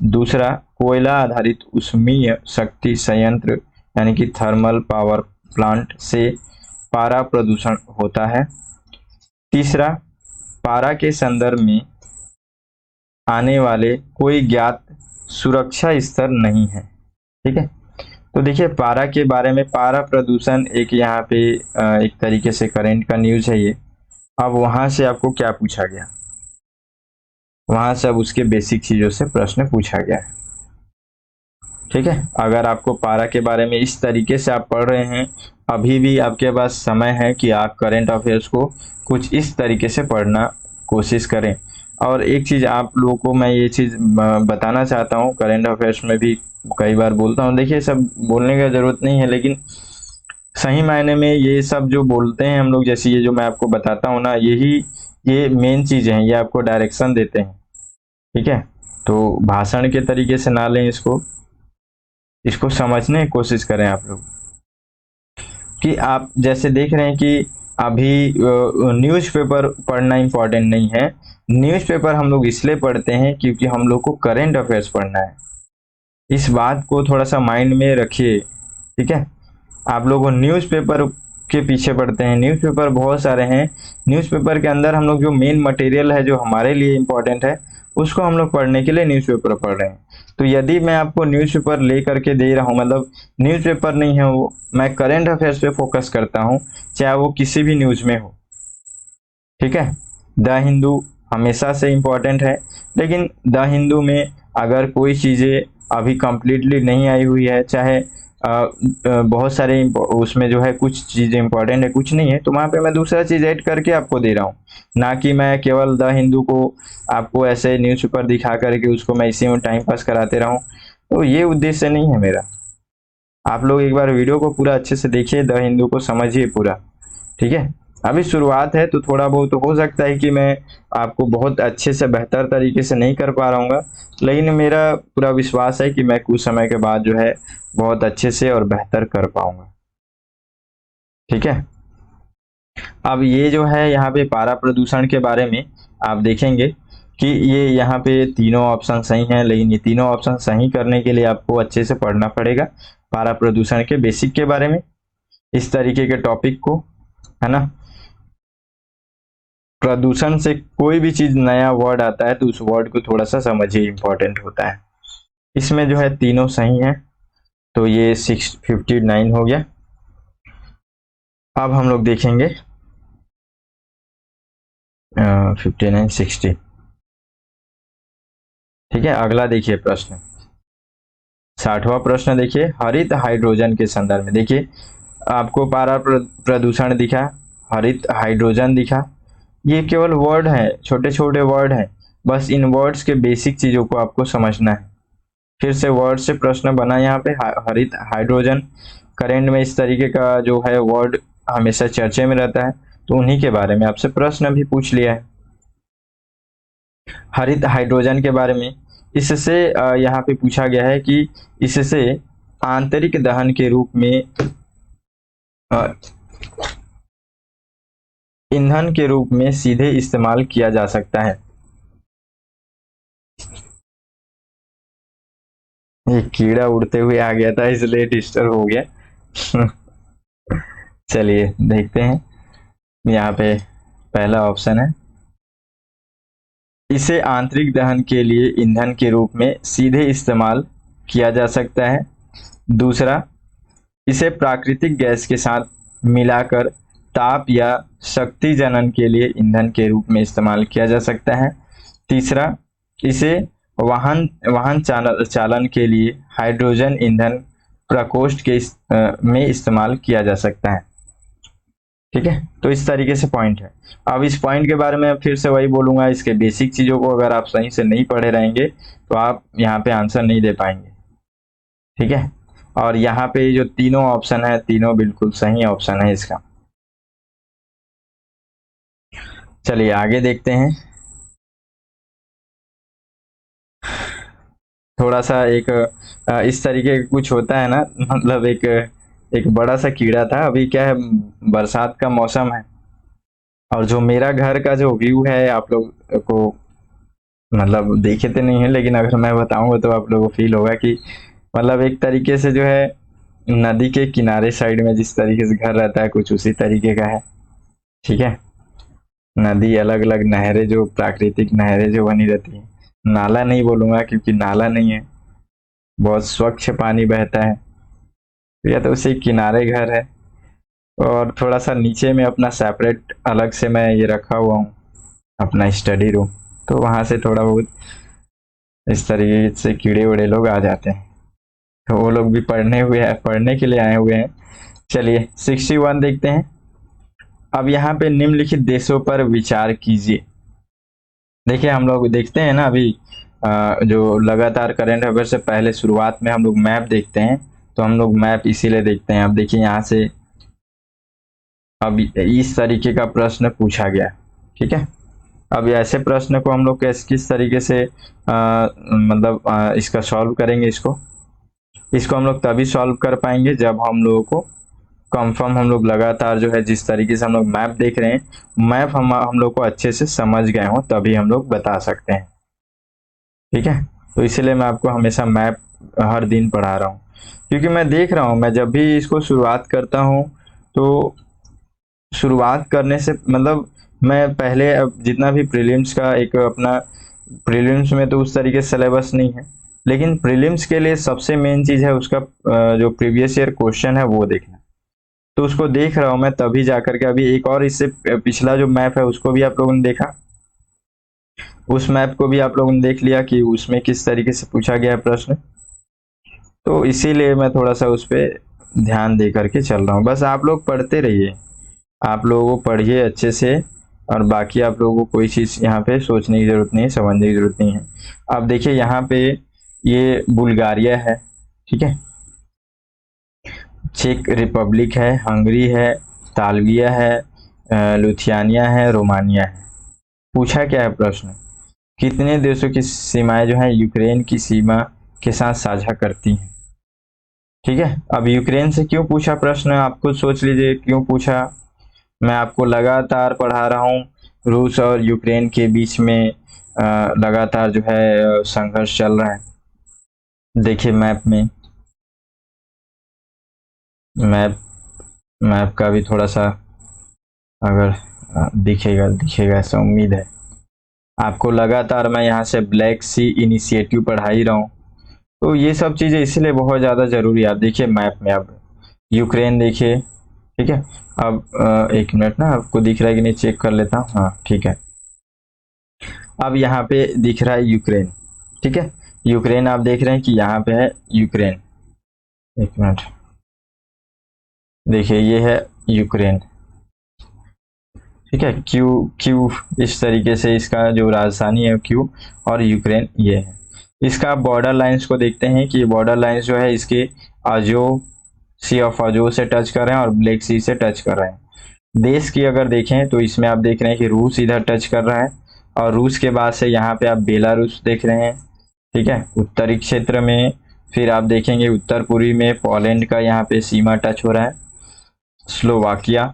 दूसरा, कोयला आधारित ऊष्मीय शक्ति संयंत्र यानी कि थर्मल पावर प्लांट से पारा प्रदूषण होता है। तीसरा, पारा के संदर्भ में आने वाले कोई ज्ञात सुरक्षा स्तर नहीं है। ठीक है, तो देखिए पारा के बारे में, पारा प्रदूषण एक यहाँ पे एक तरीके से करंट का न्यूज है ये। अब वहां से आपको क्या पूछा गया, वहां से अब उसके बेसिक चीजों से प्रश्न पूछा गया है। ठीक है, अगर आपको पारा के बारे में इस तरीके से आप पढ़ रहे हैं, अभी भी आपके पास समय है कि आप करंट अफेयर्स को कुछ इस तरीके से पढ़ना कोशिश करें। और एक चीज़ आप लोगों को मैं ये चीज़ बताना चाहता हूँ, करंट अफेयर्स में भी कई बार बोलता हूँ, देखिए सब बोलने की ज़रूरत नहीं है, लेकिन सही मायने में ये सब जो बोलते हैं हम लोग, जैसे ये जो मैं आपको बताता हूँ ना, ये मेन चीज़ें हैं, ये आपको डायरेक्शन देते हैं। ठीक है, तो भाषण के तरीके से ना लें इसको समझने की कोशिश करें आप लोग। कि आप जैसे देख रहे हैं कि अभी न्यूज़पेपर पढ़ना इम्पोर्टेंट नहीं है। न्यूज़पेपर हम लोग इसलिए पढ़ते हैं क्योंकि हम लोग को करंट अफेयर्स पढ़ना है। इस बात को थोड़ा सा माइंड में रखिए। ठीक है, आप लोग न्यूज़पेपर के पीछे पढ़ते हैं, न्यूज़पेपर बहुत सारे हैं, न्यूज़पेपर के अंदर हम लोग जो मेन मटेरियल है जो हमारे लिए इम्पोर्टेंट है उसको हम लोग पढ़ने के लिए न्यूज़पेपर पढ़ रहे हैं। तो यदि मैं आपको न्यूज़पेपर ले करके दे रहा हूँ, मतलब न्यूज़पेपर नहीं है वो, मैं करंट अफेयर्स पे फोकस करता हूँ, चाहे वो किसी भी न्यूज़ में हो। ठीक है, द हिंदू हमेशा से इम्पोर्टेंट है, लेकिन द हिंदू में अगर कोई चीज़ें अभी कंप्लीटली नहीं आई हुई है, चाहे बहुत सारे उसमें जो है कुछ चीज़ें इंपॉर्टेंट है, कुछ नहीं है, तो वहाँ पे मैं दूसरा चीज़ ऐड करके आपको दे रहा हूँ, ना कि मैं केवल द हिंदू को आपको ऐसे न्यूज़पेपर दिखा करके उसको मैं इसी में टाइम पास कराते रहूँ। तो ये उद्देश्य नहीं है मेरा। आप लोग एक बार वीडियो को पूरा अच्छे से देखिए, द हिंदू को समझिए पूरा, ठीक है। अभी शुरुआत है तो थोड़ा बहुत हो सकता है कि मैं आपको बहुत अच्छे से बेहतर तरीके से नहीं कर पा रहा हूँ, लेकिन मेरा पूरा विश्वास है कि मैं कुछ समय के बाद जो है बहुत अच्छे से और बेहतर कर पाऊंगा, ठीक है। अब ये जो है यहाँ पे पारा प्रदूषण के बारे में आप देखेंगे कि ये यहाँ पे तीनों ऑप्शन सही हैं, लेकिन ये तीनों ऑप्शन सही करने के लिए आपको अच्छे से पढ़ना पड़ेगा पारा प्रदूषण के बेसिक के बारे में, इस तरीके के टॉपिक को, है ना। प्रदूषण से कोई भी चीज नया वर्ड आता है तो उस वर्ड को थोड़ा सा समझिए, इंपॉर्टेंट होता है। इसमें जो है तीनों सही है, तो ये 659 हो गया। अब हम लोग देखेंगे 59 60, ठीक है। अगला देखिए प्रश्न, 60वां प्रश्न देखिए, हरित हाइड्रोजन के संदर्भ में। देखिए आपको पारा प्रदूषण दिखा, हरित हाइड्रोजन दिखा, ये केवल वर्ड है, छोटे छोटे वर्ड हैं, बस इन वर्ड्स के बेसिक चीजों को आपको समझना है। फिर से वर्ड से प्रश्न बना यहाँ पे, हरित हाइड्रोजन करेंट में इस तरीके का जो है वर्ड हमेशा चर्चे में रहता है, तो उन्हीं के बारे में आपसे प्रश्न भी पूछ लिया है हरित हाइड्रोजन के बारे में। इससे यहाँ पे पूछा गया है कि इससे आंतरिक दहन के रूप में ईंधन के रूप में सीधे इस्तेमाल किया जा सकता है। ये कीड़ा उड़ते हुए आ गया था इसलिए डिस्टर्ब हो गया। चलिए देखते हैं, यहाँ पे पहला ऑप्शन है, इसे आंतरिक दहन के लिए ईंधन के रूप में सीधे इस्तेमाल किया जा सकता है। दूसरा, इसे प्राकृतिक गैस के साथ मिलाकर ताप या शक्ति जनन के लिए ईंधन के रूप में इस्तेमाल किया जा सकता है। तीसरा, इसे वाहन वाहन चालन के लिए हाइड्रोजन ईंधन प्रकोष्ठ के में इस्तेमाल किया जा सकता है, ठीक है। तो इस तरीके से पॉइंट है। अब इस पॉइंट के बारे में फिर से वही बोलूंगा, इसके बेसिक चीजों को अगर आप सही से नहीं पढ़े रहेंगे तो आप यहाँ पे आंसर नहीं दे पाएंगे, ठीक है। और यहाँ पे जो तीनों ऑप्शन है, तीनों बिल्कुल सही ऑप्शन है इसका। चलिए आगे देखते हैं, थोड़ा सा एक इस तरीके का कुछ होता है ना, मतलब एक बड़ा सा कीड़ा था। अभी क्या है, बरसात का मौसम है, और जो मेरा घर का जो व्यू है आप लोग को मतलब देखे तो नहीं है, लेकिन अगर मैं बताऊंगा तो आप लोगों को फील होगा कि मतलब एक तरीके से जो है नदी के किनारे साइड में जिस तरीके से घर रहता है कुछ उसी तरीके का है, ठीक है। नदी, अलग अलग नहरें, जो प्राकृतिक नहरें जो बनी रहती है, नाला नहीं बोलूंगा क्योंकि नाला नहीं है, बहुत स्वच्छ पानी बहता है, तो या तो उसी किनारे घर है। और थोड़ा सा नीचे में अपना सेपरेट अलग से मैं ये रखा हुआ हूँ अपना स्टडी रूम, तो वहां से थोड़ा बहुत इस तरीके से कीड़े उड़े लोग आ जाते हैं, तो वो लोग भी पढ़ने के लिए आए हुए हैं। चलिए 61 देखते हैं। अब यहाँ पे निम्नलिखित देशों पर विचार कीजिए। देखिए हम लोग देखते हैं ना अभी जो लगातार करंट अफेयर से पहले शुरुआत में हम लोग मैप देखते हैं, तो हम लोग मैप इसीलिए देखते हैं। अब देखिए यहाँ से अब इस तरीके का प्रश्न पूछा गया, ठीक है। अब ऐसे प्रश्न को हम लोग किस तरीके से इसका सॉल्व करेंगे, इसको हम लोग तभी सॉल्व कर पाएंगे जब हम लोगों को कंफर्म, हम लोग लगातार जो है जिस तरीके से हम लोग मैप देख रहे हैं, मैप हम लोग को अच्छे से समझ गए हो, तभी हम लोग बता सकते हैं, ठीक है। तो इसलिए मैं आपको हमेशा मैप हर दिन पढ़ा रहा हूँ, क्योंकि मैं देख रहा हूँ, मैं जब भी इसको शुरुआत करता हूँ तो शुरुआत करने से मतलब मैं पहले जितना भी प्रीलिम्स का एक अपना, प्रीलिम्स में तो उस तरीके से सिलेबस नहीं है, लेकिन प्रीलिम्स के लिए सबसे मेन चीज है उसका जो प्रीवियस ईयर क्वेश्चन है वो देखना, तो उसको देख रहा हूं मैं तभी जाकर के। अभी एक और इससे पिछला जो मैप है उसको भी आप लोगों ने देखा, उस मैप को भी आप लोगों ने देख लिया कि उसमें किस तरीके से पूछा गया प्रश्न, तो इसीलिए मैं थोड़ा सा उस पर ध्यान दे करके चल रहा हूँ। बस आप लोग पढ़ते रहिए, आप लोगों को पढ़िए अच्छे से, और बाकी आप लोगों को कोई चीज़ यहाँ पे सोचने की ज़रूरत नहीं है, समझने की ज़रूरत नहीं है। अब देखिए यहाँ पे ये बुल्गारिया है, ठीक है, चेक रिपब्लिक है, हंगरी है, तालविया है, लुथियानिया है, रोमानिया है। पूछा क्या है प्रश्न, कितने देशों की सीमाएं जो है यूक्रेन की सीमा के साथ साझा करती हैं। ठीक है, अब यूक्रेन से क्यों पूछा प्रश्न, आप खुद सोच लीजिए क्यों पूछा। मैं आपको लगातार पढ़ा रहा हूँ, रूस और यूक्रेन के बीच में लगातार जो है संघर्ष चल रहा है। देखिए मैप में, मैप मैप का भी थोड़ा सा अगर दिखेगा दिखेगा ऐसा उम्मीद है आपको। लगातार मैं यहाँ से ब्लैक सी इनिशिएटिव पढ़ा ही रहा हूँ, तो ये सब चीज़ें इसलिए बहुत ज़्यादा ज़रूरी है। आप देखिए मैप में, अब यूक्रेन देखिए, ठीक है। अब एक मिनट ना, आपको दिख रहा है कि नहीं चेक कर लेता हूँ, हाँ ठीक है। अब यहाँ पे दिख रहा है यूक्रेन, ठीक है, यूक्रेन आप देख रहे हैं कि यहाँ पे है यूक्रेन। एक मिनट, देखिए ये है यूक्रेन, ठीक है, क्यू क्यू इस तरीके से इसका जो राजधानी है क्यू, और यूक्रेन ये है। इसका बॉर्डर लाइंस को देखते हैं कि बॉर्डर लाइंस जो है इसके आजो, सी ऑफ आजो से टच कर रहे हैं और ब्लैक सी से टच कर रहे हैं। देश की अगर देखें तो इसमें आप देख रहे हैं कि रूस इधर टच कर रहा है, और रूस के बाद से यहाँ पे आप बेलारूस देख रहे हैं, ठीक है, उत्तरी क्षेत्र में। फिर आप देखेंगे उत्तर पूर्वी में पोलैंड का यहाँ पे सीमा टच हो रहा है, स्लोवाकिया,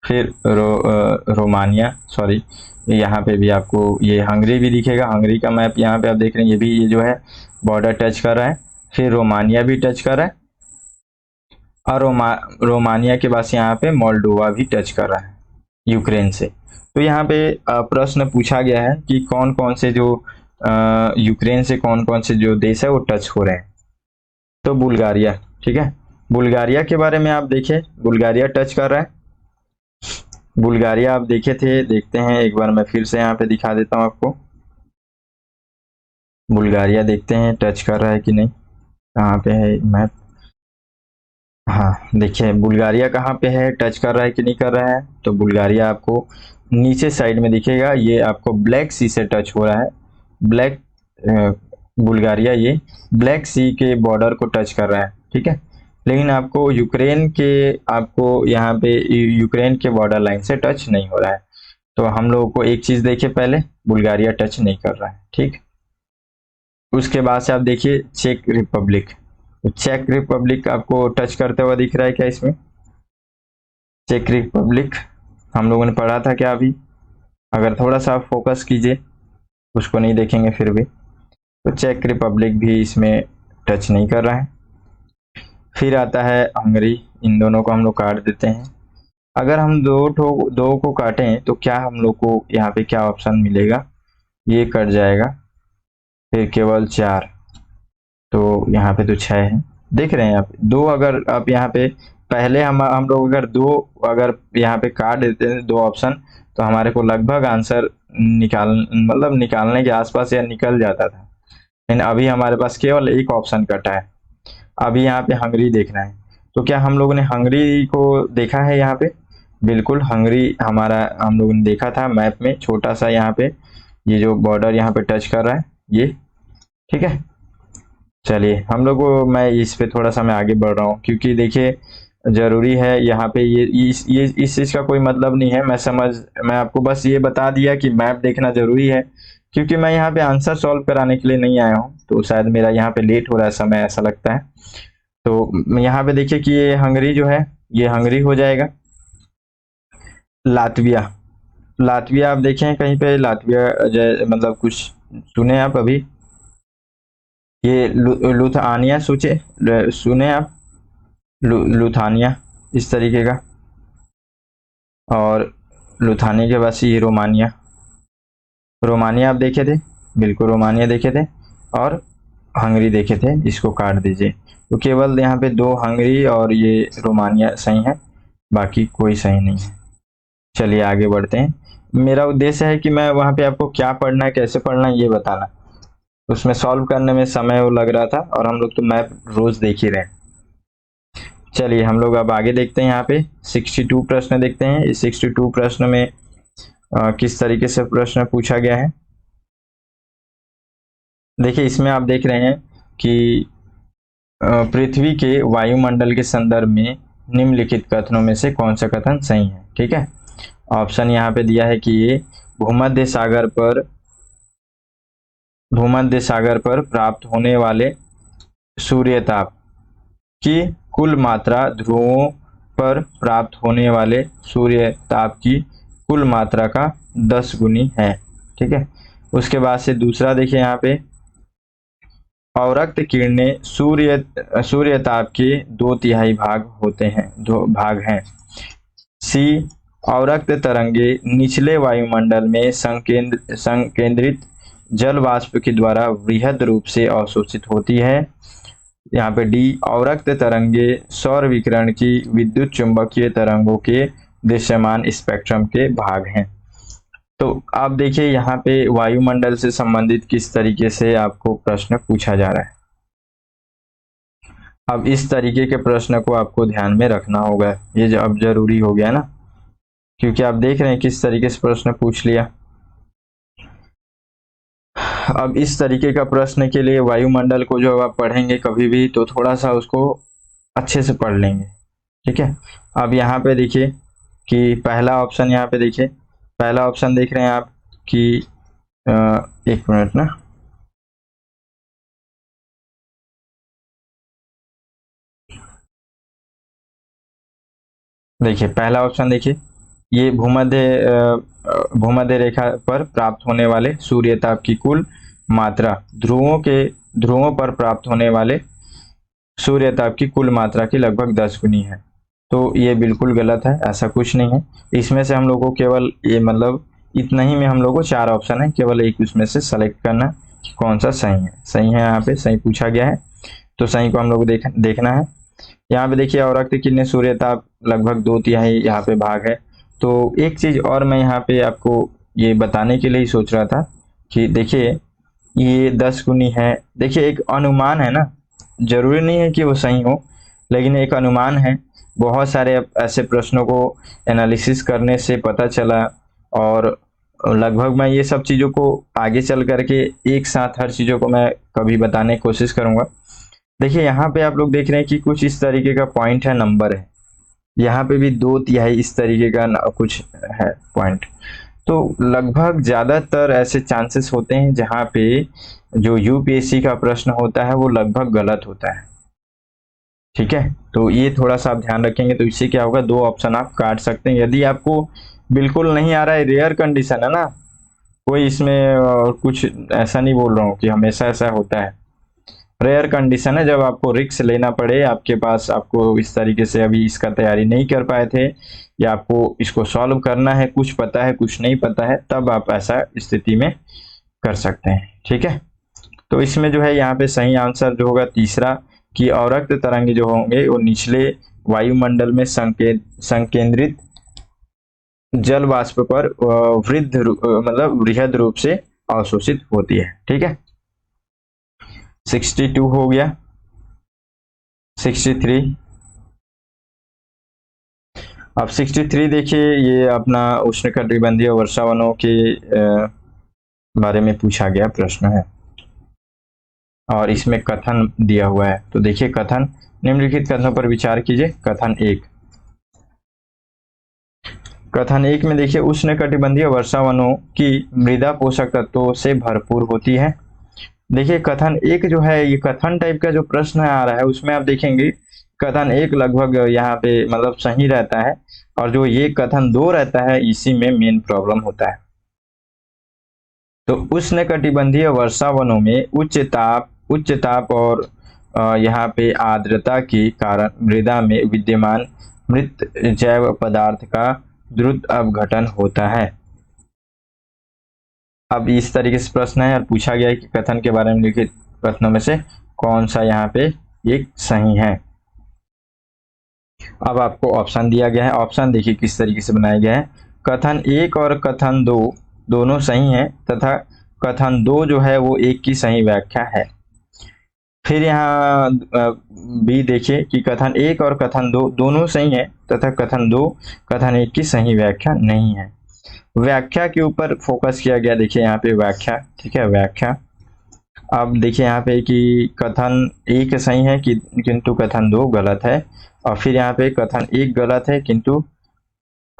फिर रोमानिया, सॉरी, यहाँ पे भी आपको ये हंगरी भी दिखेगा, हंगरी का मैप यहाँ पे आप देख रहे हैं, ये भी ये जो है बॉर्डर टच कर रहा है। फिर रोमानिया भी टच कर रहा है, और रोमानिया के पास यहाँ पे मोल्डोवा भी टच कर रहा है यूक्रेन से। तो यहाँ पे प्रश्न पूछा गया है कि कौन कौन से जो यूक्रेन से कौन कौन से जो देश है वो टच हो रहे हैं। तो बुल्गारिया, ठीक है, बुल्गारिया के बारे में आप देखिए, बुल्गारिया टच कर रहा है। बुल्गारिया आप देखे थे, देखते हैं एक बार मैं फिर से यहाँ पे दिखा देता हूँ आपको। बुल्गारिया देखते हैं टच कर रहा है कि नहीं, कहाँ पे है मैप। हाँ देखिए बुल्गारिया कहाँ पे है, टच कर रहा है कि नहीं कर रहा है। तो बुल्गारिया आपको नीचे साइड में दिखेगा, ये आपको ब्लैक सी से टच हो रहा है। ब्लैक बुल्गारिया ये ब्लैक सी के बॉर्डर को टच कर रहा है, ठीक है। लेकिन आपको यूक्रेन के, आपको यहाँ पे यूक्रेन के बॉर्डर लाइन से टच नहीं हो रहा है। तो हम लोगों को एक चीज देखिए, पहले बुल्गारिया टच नहीं कर रहा है, ठीक। उसके बाद से आप देखिए चेक रिपब्लिक, तो चेक रिपब्लिक आपको टच करते हुआ दिख रहा है क्या इसमें। चेक रिपब्लिक हम लोगों ने पढ़ा था क्या अभी, अगर थोड़ा सा फोकस कीजिए, उसको नहीं देखेंगे फिर भी। तो चेक रिपब्लिक भी इसमें टच नहीं कर रहा है। फिर आता है हंगरी, इन दोनों को हम लोग काट देते हैं। अगर हम दो को काटें तो क्या हम लोग को यहाँ पे क्या ऑप्शन मिलेगा, ये कट जाएगा, फिर केवल 4, तो यहाँ पे तो 6 है, देख रहे हैं आप। दो अगर आप यहाँ पे पहले हम लोग अगर दो अगर यहाँ पे काट देते हैं दो ऑप्शन, तो हमारे को लगभग आंसर मतलब निकालने के आसपास या निकल जाता था। लेकिन अभी हमारे पास केवल एक ऑप्शन कटा है। अभी यहाँ पे हंगरी देखना है, तो क्या हम लोगों ने हंगरी को देखा है यहाँ पे। बिल्कुल हंगरी हमारा हम लोगों ने देखा था मैप में, छोटा सा यहाँ पे ये जो बॉर्डर यहाँ पे टच कर रहा है ये, ठीक है। चलिए हम लोग को, मैं इस पे थोड़ा सा मैं आगे बढ़ रहा हूँ, क्योंकि देखिए जरूरी है यहाँ पे ये इस चीज का कोई मतलब नहीं है, मैं आपको बस ये बता दिया कि मैप देखना जरूरी है, क्योंकि मैं यहाँ पे आंसर सॉल्व कराने के लिए नहीं आया हूँ, तो शायद मेरा यहाँ पे लेट हो रहा है समय, ऐसा लगता है। तो यहाँ पे देखिए कि ये हंगरी जो है, ये हंगरी हो जाएगा। लातविया, लातविया आप देखें कहीं पे, लातविया मतलब कुछ सुने आप अभी, ये लुथानिया सुने आप, लुथानिया इस तरीके का, और लुथानिया के बाद ये रोमानिया, रोमानिया आप देखे थे, बिल्कुल रोमानिया देखे थे, और हंगरी देखे थे, इसको काट दीजिए। तो केवल यहाँ पे दो हंगरी और ये रोमानिया सही है, बाकी कोई सही नहीं है। चलिए आगे बढ़ते हैं। मेरा उद्देश्य है कि मैं वहाँ पे आपको क्या पढ़ना है कैसे पढ़ना है ये बताना। उसमें सॉल्व करने में समय वो लग रहा था, और हम लोग तो मैप रोज देख ही रहे हैं। चलिए हम लोग अब आगे देखते हैं। यहाँ पे 62 प्रश्न देखते हैं। इस 62 प्रश्न में किस तरीके से प्रश्न पूछा गया है। देखिए इसमें आप देख रहे हैं कि पृथ्वी के वायुमंडल के संदर्भ में निम्नलिखित कथनों में से कौन सा कथन सही है। ठीक है, ऑप्शन यहाँ पे दिया है कि ये भूमध्य सागर पर प्राप्त होने वाले सूर्यताप की कुल मात्रा ध्रुवों पर प्राप्त होने वाले सूर्यताप की कुल मात्रा का 10 गुनी है। ठीक है, उसके बाद से दूसरा देखिए यहाँ पे, अवरक्त किरणें सूर्यताप के 2/3 भाग होते हैं, 2 भाग हैं। सी, अवरक्त तरंगे निचले वायुमंडल में संकेंद्रित जल वाष्प के द्वारा वृहद रूप से अवशोषित होती है। यहाँ पे डी, अवरक्त तरंगे सौर विकिरण की विद्युत चुंबकीय तरंगों के दृश्यमान स्पेक्ट्रम के भाग हैं। तो आप देखिए यहाँ पे वायुमंडल से संबंधित किस तरीके से आपको प्रश्न पूछा जा रहा है। अब इस तरीके के प्रश्न को आपको ध्यान में रखना होगा, ये जो अब जरूरी हो गया ना, क्योंकि आप देख रहे हैं किस तरीके से प्रश्न पूछ लिया। अब इस तरीके का प्रश्न के लिए वायुमंडल को जो आप पढ़ेंगे कभी भी, तो थोड़ा सा उसको अच्छे से पढ़ लेंगे। ठीक है, अब यहाँ पे देखिए कि पहला ऑप्शन, यहाँ पे देखिए पहला ऑप्शन देख रहे हैं आप कि एक मिनट ना, देखिए पहला ऑप्शन देखिए, ये भूमध्य रेखा पर प्राप्त होने वाले सूर्यताप की कुल मात्रा ध्रुवों पर प्राप्त होने वाले सूर्यताप की कुल मात्रा की लगभग 10 गुनी है। तो ये बिल्कुल गलत है, ऐसा कुछ नहीं है। इसमें से हम लोग को केवल ये मतलब इतना ही में हम लोग को 4 ऑप्शन है, केवल एक उसमें से सेलेक्ट करना कि कौन सा सही है। सही है, यहाँ पे सही पूछा गया है, तो सही को हम लोग को देखना है। यहाँ पे देखिए अवरक्त किरणें सूर्यताप लगभग 2/3 यहाँ पे भाग है। तो एक चीज और मैं यहाँ पे आपको ये बताने के लिए ही सोच रहा था कि देखिए ये 10 गुनी है। देखिए एक अनुमान है ना, जरूरी नहीं है कि वो सही हो, लेकिन एक अनुमान है। बहुत सारे ऐसे प्रश्नों को एनालिसिस करने से पता चला, और लगभग मैं ये सब चीज़ों को आगे चल करके एक साथ हर चीज़ों को मैं कभी बताने की कोशिश करूँगा। देखिए यहाँ पे आप लोग देख रहे हैं कि कुछ इस तरीके का पॉइंट है, नंबर है। यहाँ पे भी 2/3 इस तरीके का कुछ है पॉइंट। तो लगभग ज़्यादातर ऐसे चांसेस होते हैं जहाँ पे जो यूपीएससी का प्रश्न होता है वो लगभग गलत होता है। ठीक है, तो ये थोड़ा सा आप ध्यान रखेंगे, तो इससे क्या होगा, 2 ऑप्शन आप काट सकते हैं। यदि आपको बिल्कुल नहीं आ रहा है, रेयर कंडीशन है ना, कोई इसमें कुछ ऐसा नहीं बोल रहा हूँ कि हमेशा ऐसा होता है। रेयर कंडीशन है जब आपको रिस्क लेना पड़े, आपके पास आपको इस तरीके से अभी इसका तैयारी नहीं कर पाए थे, या आपको इसको सॉल्व करना है, कुछ पता है कुछ नहीं पता है, तब आप ऐसा स्थिति में कर सकते हैं। ठीक है, तो इसमें जो है यहाँ पे सही आंसर जो होगा तीसरा, कि अवरक्त तरंगे जो होंगे वो निचले वायुमंडल में संकेंद्रित जल वाष्प पर मतलब वृहद रूप से अवशोषित होती है। ठीक है, 62 हो गया। 63, अब 63 देखिए, ये अपना उष्णकटिबंधीय वर्षावनों के बारे में पूछा गया प्रश्न है, और इसमें कथन दिया हुआ है। तो देखिए कथन, निम्नलिखित कथनों पर विचार कीजिए। कथन एक में देखिए, उष्णकटिबंधीय वर्षावनों की मृदा पोषक तत्वों से भरपूर होती है। देखिए कथन एक जो है, ये कथन टाइप का जो प्रश्न आ रहा है उसमें आप देखेंगे कथन एक लगभग यहाँ पे मतलब सही रहता है, और जो ये कथन 2 रहता है इसी में मेन प्रॉब्लम होता है। तो उष्णकटिबंधीय वर्षावनों में उच्च ताप और यहाँ पे आर्द्रता के कारण मृदा में विद्यमान मृत जैव पदार्थ का द्रुत अपघटन होता है। अब इस तरीके से प्रश्न है और पूछा गया है कि कथन के बारे में लिखित कथनों में से कौन सा यहाँ पे एक सही है। अब आपको ऑप्शन दिया गया है, ऑप्शन देखिए किस तरीके से बनाया गया है। कथन 1 और कथन 2 दोनों सही हैं, तथा कथन 2 जो है वो 1 की सही व्याख्या है। फिर यहाँ बी देखिए कि कथन 1 और कथन 2 दोनों सही है तथा कथन 2 कथन 1 की सही व्याख्या नहीं है। व्याख्या के ऊपर फोकस किया गया, देखिए यहाँ पे व्याख्या, ठीक है, व्याख्या। अब देखिए यहाँ पे कि कथन 1 सही है किंतु कथन 2 गलत है, और फिर यहाँ पे कथन 1 गलत है किंतु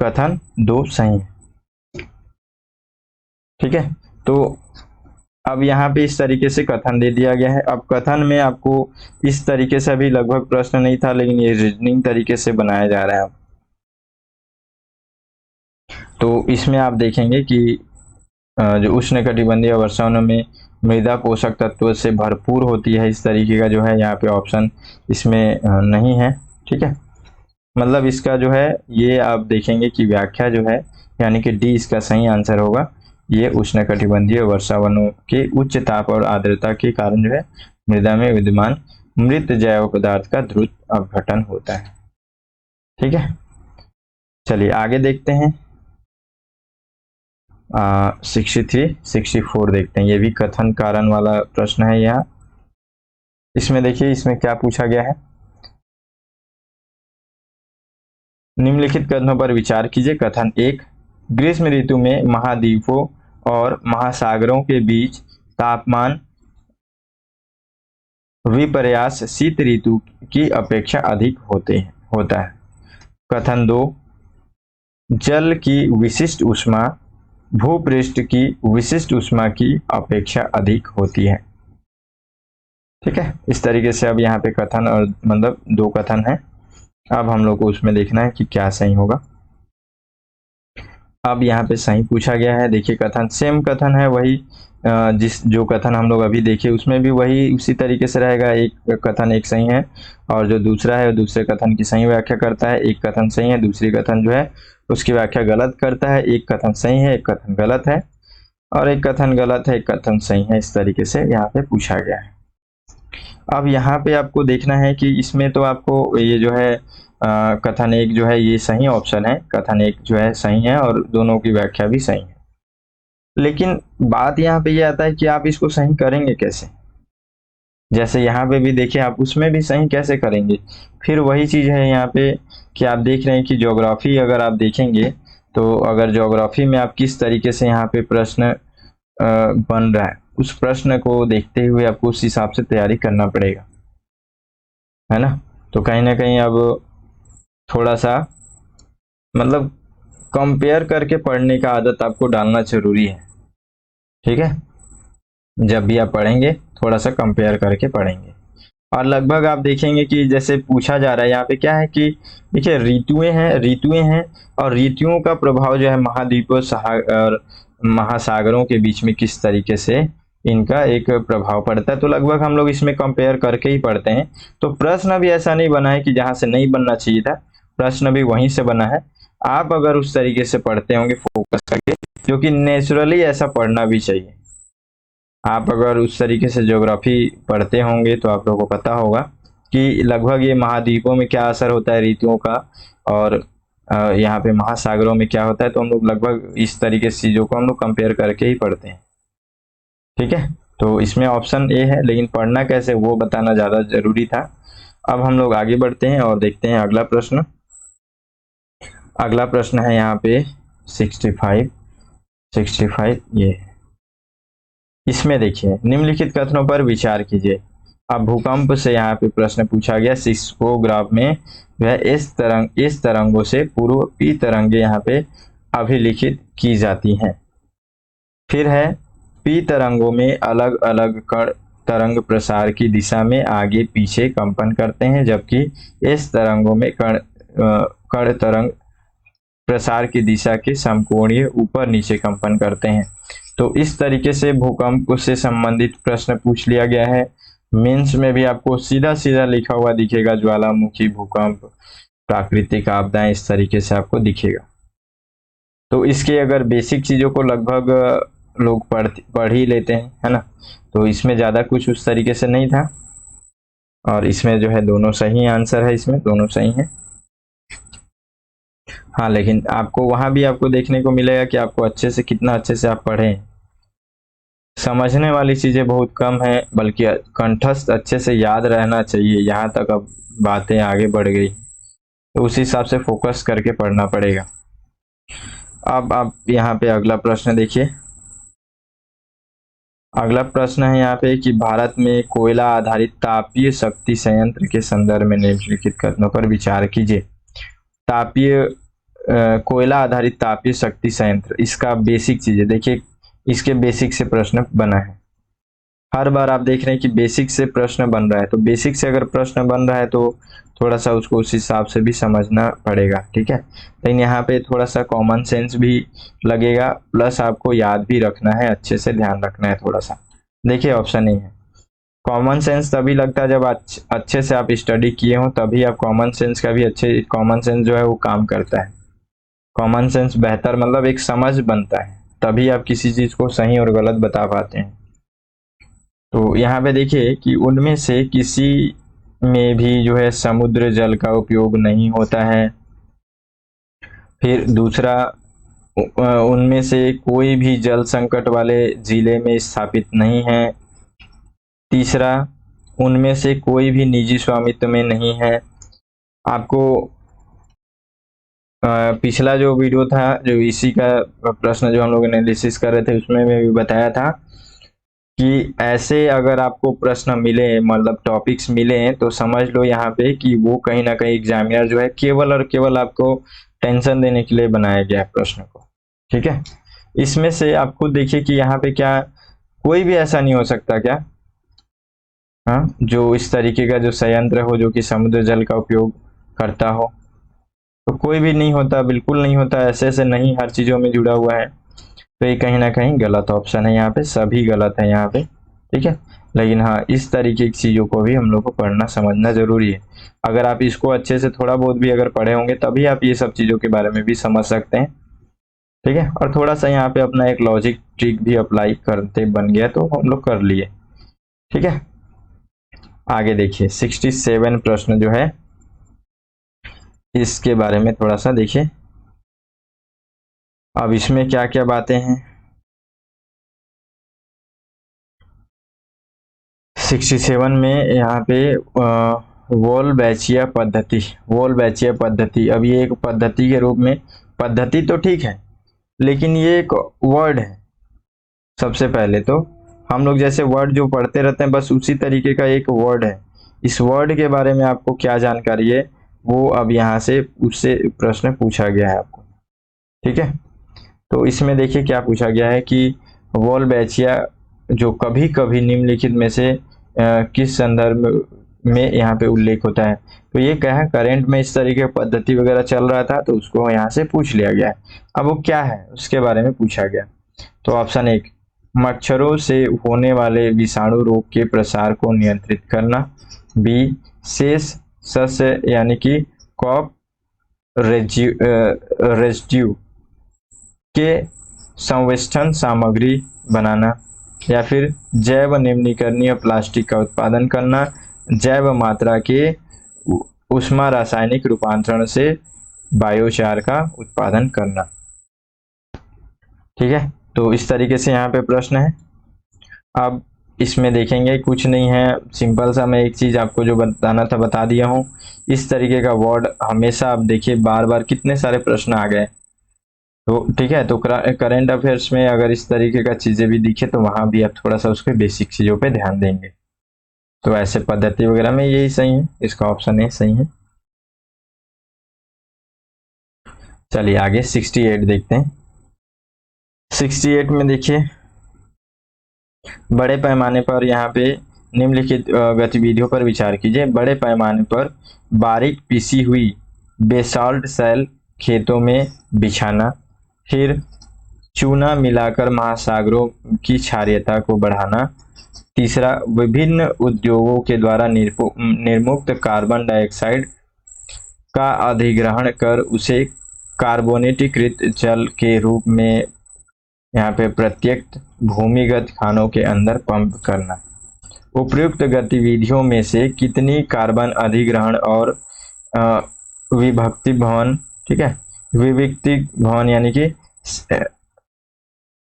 कथन 2 सही है, ठीक है। तो अब यहाँ पे इस तरीके से कथन दे दिया गया है। अब कथन में आपको इस तरीके से अभी लगभग प्रश्न नहीं था, लेकिन ये रीजनिंग तरीके से बनाया जा रहा है। तो इसमें आप देखेंगे कि जो उष्णकटिबंधीय वर्षावनों में मृदा पोषक तत्वों से भरपूर होती है, इस तरीके का जो है यहाँ पे ऑप्शन इसमें नहीं है, ठीक है। मतलब इसका जो है ये आप देखेंगे कि व्याख्या जो है यानी कि डी इसका सही आंसर होगा। ये उष्णकटिबंधीय वर्षावनों के उच्च ताप और आर्द्रता के कारण जो है मृदा में विद्यमान मृत जैव पदार्थ का द्रुत अपघटन होता है, ठीक है। चलिए आगे देखते हैं। 63, 64 देखते हैं। ये भी कथन कारण वाला प्रश्न है यहाँ। इसमें देखिए इसमें क्या पूछा गया है। निम्नलिखित कथनों पर विचार कीजिए। कथन 1, ग्रीष्म ऋतु में महाद्वीपों और महासागरों के बीच तापमान विपर्यास शीत ऋतु की अपेक्षा अधिक होता है। कथन 2, जल की विशिष्ट ऊष्मा भूपृष्ठ की विशिष्ट ऊष्मा की अपेक्षा अधिक होती है, ठीक है। इस तरीके से अब यहाँ पे कथन और मतलब 2 कथन है। अब हम लोग को उसमें देखना है कि क्या सही होगा। अब यहाँ पे सही पूछा गया है। देखिए कथन सेम कथन है, वही जो कथन हम लोग अभी देखे उसमें भी वही उसी तरीके से रहेगा। एक कथन 1 सही है और जो दूसरा है दूसरे कथन की सही व्याख्या करता है। एक कथन सही है, दूसरी कथन जो है उसकी व्याख्या गलत करता है। एक कथन सही है, एक कथन गलत है, और एक कथन गलत है, एक कथन सही है। इस तरीके से यहाँ पे पूछा गया है। अब यहाँ पे आपको देखना है कि इसमें तो आपको ये जो है कथन 1 जो है ये सही ऑप्शन है, कथन 1 जो है सही है और दोनों की व्याख्या भी सही है। लेकिन बात यहाँ पे ये आता है कि आप इसको सही करेंगे कैसे। जैसे यहाँ पे भी देखिए आप उसमें भी सही कैसे करेंगे। फिर वही चीज है यहाँ पे कि आप देख रहे हैं कि ज्योग्राफी अगर आप देखेंगे तो अगर ज्योग्राफी में आप किस तरीके से यहाँ पे प्रश्न बन रहा है उस प्रश्न को देखते हुए आपको उस हिसाब से तैयारी करना पड़ेगा, है ना। तो कहीं ना कहीं अब थोड़ा सा मतलब कंपेयर करके पढ़ने का आदत आपको डालना जरूरी है, ठीक है। जब भी आप पढ़ेंगे थोड़ा सा कंपेयर करके पढ़ेंगे। और लगभग आप देखेंगे कि जैसे पूछा जा रहा है यहाँ पे क्या है कि देखिए ऋतुएं हैं और ऋतुओं का प्रभाव जो है महाद्वीपों और महासागरों के बीच में किस तरीके से इनका एक प्रभाव पड़ता है। तो लगभग हम लोग इसमें कंपेयर करके ही पढ़ते हैं। तो प्रश्न भी ऐसा नहीं बना है कि जहां से नहीं बनना चाहिए था, प्रश्न भी वहीं से बना है। आप अगर उस तरीके से पढ़ते होंगे फोकस करके, क्योंकि नेचुरली ऐसा पढ़ना भी चाहिए। आप अगर उस तरीके से ज्योग्राफी पढ़ते होंगे तो आप लोगों को पता होगा कि लगभग ये महाद्वीपों में क्या असर होता है ऋतुओं का और यहाँ पे महासागरों में क्या होता है। तो हम लोग लगभग इस तरीके से चीजों को हम लोग कंपेयर करके ही पढ़ते हैं, ठीक है। तो इसमें ऑप्शन ए है, लेकिन पढ़ना कैसे वो बताना ज्यादा जरूरी था। अब हम लोग आगे बढ़ते हैं और देखते हैं अगला प्रश्न। अगला प्रश्न है यहाँ पे 65 ये। इसमें देखिए निम्नलिखित कथनों पर विचार कीजिए। अब भूकंप से यहाँ पे प्रश्न पूछा गया। सिस्मोग्राफ में वह इस तरंगों से पूर्व पी तरंगे यहाँ पे अभिलिखित की जाती हैं। फिर है पी तरंगों में अलग अलग कण तरंग प्रसार की दिशा में आगे पीछे कंपन करते हैं, जबकि इस तरंगों में कण तरंग प्रसार की दिशा के समकोणीय ऊपर नीचे कंपन करते हैं। तो इस तरीके से भूकंप से संबंधित प्रश्न पूछ लिया गया है। मेंस में भी आपको सीधा सीधा लिखा हुआ दिखेगा, ज्वालामुखी, भूकंप, प्राकृतिक आपदाएं, इस तरीके से आपको दिखेगा। तो इसके अगर बेसिक चीजों को लगभग लोग पढ़ ही लेते हैं, है ना। तो इसमें ज्यादा कुछ उस तरीके से नहीं था और इसमें जो है दोनों सही आंसर है, इसमें दोनों सही है। हाँ, लेकिन आपको वहां भी आपको देखने को मिलेगा कि आपको अच्छे से कितना अच्छे से आप पढ़े। समझने वाली चीज़ें बहुत कम है, बल्कि कंठस्थ अच्छे से याद रहना चाहिए। यहाँ तक अब बातें आगे बढ़ गई तो उस हिसाब से फोकस करके पढ़ना पड़ेगा। अब आप यहाँ पे अगला प्रश्न देखिए। अगला प्रश्न है यहाँ पे कि भारत में कोयला आधारित तापीय शक्ति संयंत्र के संदर्भ में निम्नलिखित कथनों पर विचार कीजिए। तापीय कोयला आधारित तापीय शक्ति संयंत्र, इसका बेसिक चीज है। देखिए इसके बेसिक से प्रश्न बना है। हर बार आप देख रहे हैं कि बेसिक से प्रश्न बन रहा है, तो बेसिक से अगर प्रश्न बन रहा है तो थोड़ा सा उसको उस हिसाब से भी समझना पड़ेगा, ठीक है। लेकिन यहाँ पे थोड़ा सा कॉमन सेंस भी लगेगा, प्लस आपको याद भी रखना है, अच्छे से ध्यान रखना है थोड़ा सा। देखिए ऑप्शन नहीं है। कॉमन सेंस तभी लगता है जब अच्छे से आप स्टडी किए हो, तभी आप कॉमन सेंस का भी अच्छे कॉमन सेंस जो है वो काम करता है। कॉमन सेंस बेहतर मतलब एक समझ बनता है, तभी आप किसी चीज को सही और गलत बता पाते हैं। तो यहाँ पे देखिए कि उनमें से किसी में भी जो है समुद्र जल का उपयोग नहीं होता है। फिर दूसरा, उनमें से कोई भी जल संकट वाले जिले में स्थापित नहीं है। तीसरा, उनमें से कोई भी निजी स्वामित्व में नहीं है। आपको पिछला जो वीडियो था, जो इसी का प्रश्न जो हम लोग एनालिसिस कर रहे थे, उसमें मैं भी बताया था कि ऐसे अगर आपको प्रश्न मिले, मतलब टॉपिक्स मिले, तो समझ लो यहाँ पे कि वो कहीं ना कहीं एग्जामिनर जो है केवल और केवल आपको टेंशन देने के लिए बनाया गया है प्रश्न को, ठीक है। इसमें से आप खुद देखिए कि यहाँ पे क्या कोई भी ऐसा नहीं हो सकता क्या, हाँ, जो इस तरीके का जो संयंत्र हो जो कि समुद्र जल का उपयोग करता हो। तो कोई भी नहीं होता, बिल्कुल नहीं होता, ऐसे ऐसे नहीं, हर चीजों में जुड़ा हुआ है। तो ये कहीं ना कहीं गलत ऑप्शन है, यहाँ पे सभी गलत है यहाँ पे, ठीक है। लेकिन हाँ, इस तरीके की चीजों को भी हम लोग को पढ़ना समझना जरूरी है। अगर आप इसको अच्छे से थोड़ा बहुत भी अगर पढ़े होंगे तभी आप ये सब चीजों के बारे में भी समझ सकते हैं, ठीक है। और थोड़ा सा यहाँ पे अपना एक लॉजिक ट्रिक भी अप्लाई करते बन गया तो हम लोग कर लिए, ठीक है। आगे देखिए 67 प्रश्न जो है इसके बारे में थोड़ा सा देखिए। अब इसमें क्या क्या बातें हैं। 67 में यहाँ पे वोल्वेचिया पद्धति, वोल्वेचिया पद्धति, अब ये एक पद्धति के रूप में, पद्धति तो ठीक है लेकिन ये एक वर्ड है। सबसे पहले तो हम लोग जैसे वर्ड जो पढ़ते रहते हैं, बस उसी तरीके का एक वर्ड है। इस वर्ड के बारे में आपको क्या जानकारी है वो अब यहाँ से उससे प्रश्न पूछा गया है आपको, ठीक है। तो इसमें देखिए क्या पूछा गया है कि वोल्वेचिया जो कभी कभी निम्नलिखित में से किस संदर्भ में यहाँ पे उल्लेख होता है। तो ये क्या है, करंट में इस तरीके की पद्धति वगैरह चल रहा था तो उसको यहाँ से पूछ लिया गया है। अब वो क्या है उसके बारे में पूछा गया। तो ऑप्शन 1, मच्छरों से होने वाले विषाणु रोग के प्रसार को नियंत्रित करना। बी, शेष सस्य यानी कि क्रॉप रेजिड्यू के संवेष्टन सामग्री बनाना। या फिर जैव निम्नीकरणीय प्लास्टिक का उत्पादन करना। जैव मात्रा के ऊष्मा रासायनिक रूपांतरण से बायोचार का उत्पादन करना, ठीक है। तो इस तरीके से यहाँ पे प्रश्न है। अब इसमें देखेंगे कुछ नहीं है, सिंपल सा मैं एक चीज आपको जो बताना था बता दिया हूँ। इस तरीके का वर्ड हमेशा आप देखिए, बार बार कितने सारे प्रश्न आ गए, तो ठीक है। तो करंट अफेयर्स में अगर इस तरीके का चीजें भी दिखे तो वहां भी आप थोड़ा सा उसके बेसिक चीजों पे ध्यान देंगे। तो ऐसे पद्धति वगैरह में यही सही है, इसका ऑप्शन ए सही है। चलिए आगे 68 देखते हैं। 68 में देखिए, बड़े पैमाने पर यहाँ पे निम्नलिखित गतिविधियों पर विचार कीजिए। बड़े पैमाने पर बारीक पिसी हुई बेसाल्ट सेल खेतों में बिछाना। फिर चूना मिलाकर महासागरों की क्षारीयता को बढ़ाना। तीसरा, विभिन्न उद्योगों के द्वारा निर्मुक्त कार्बन डाइऑक्साइड का अधिग्रहण कर उसे कार्बोनेटीकृत जल के रूप में यहाँ पे प्रत्येक भूमिगत खानों के अंदर पंप करना। उपयुक्त गतिविधियों में से कितनी कार्बन अधिग्रहण और विभक्ति भवन, ठीक है, विभक्ति भवन यानी कि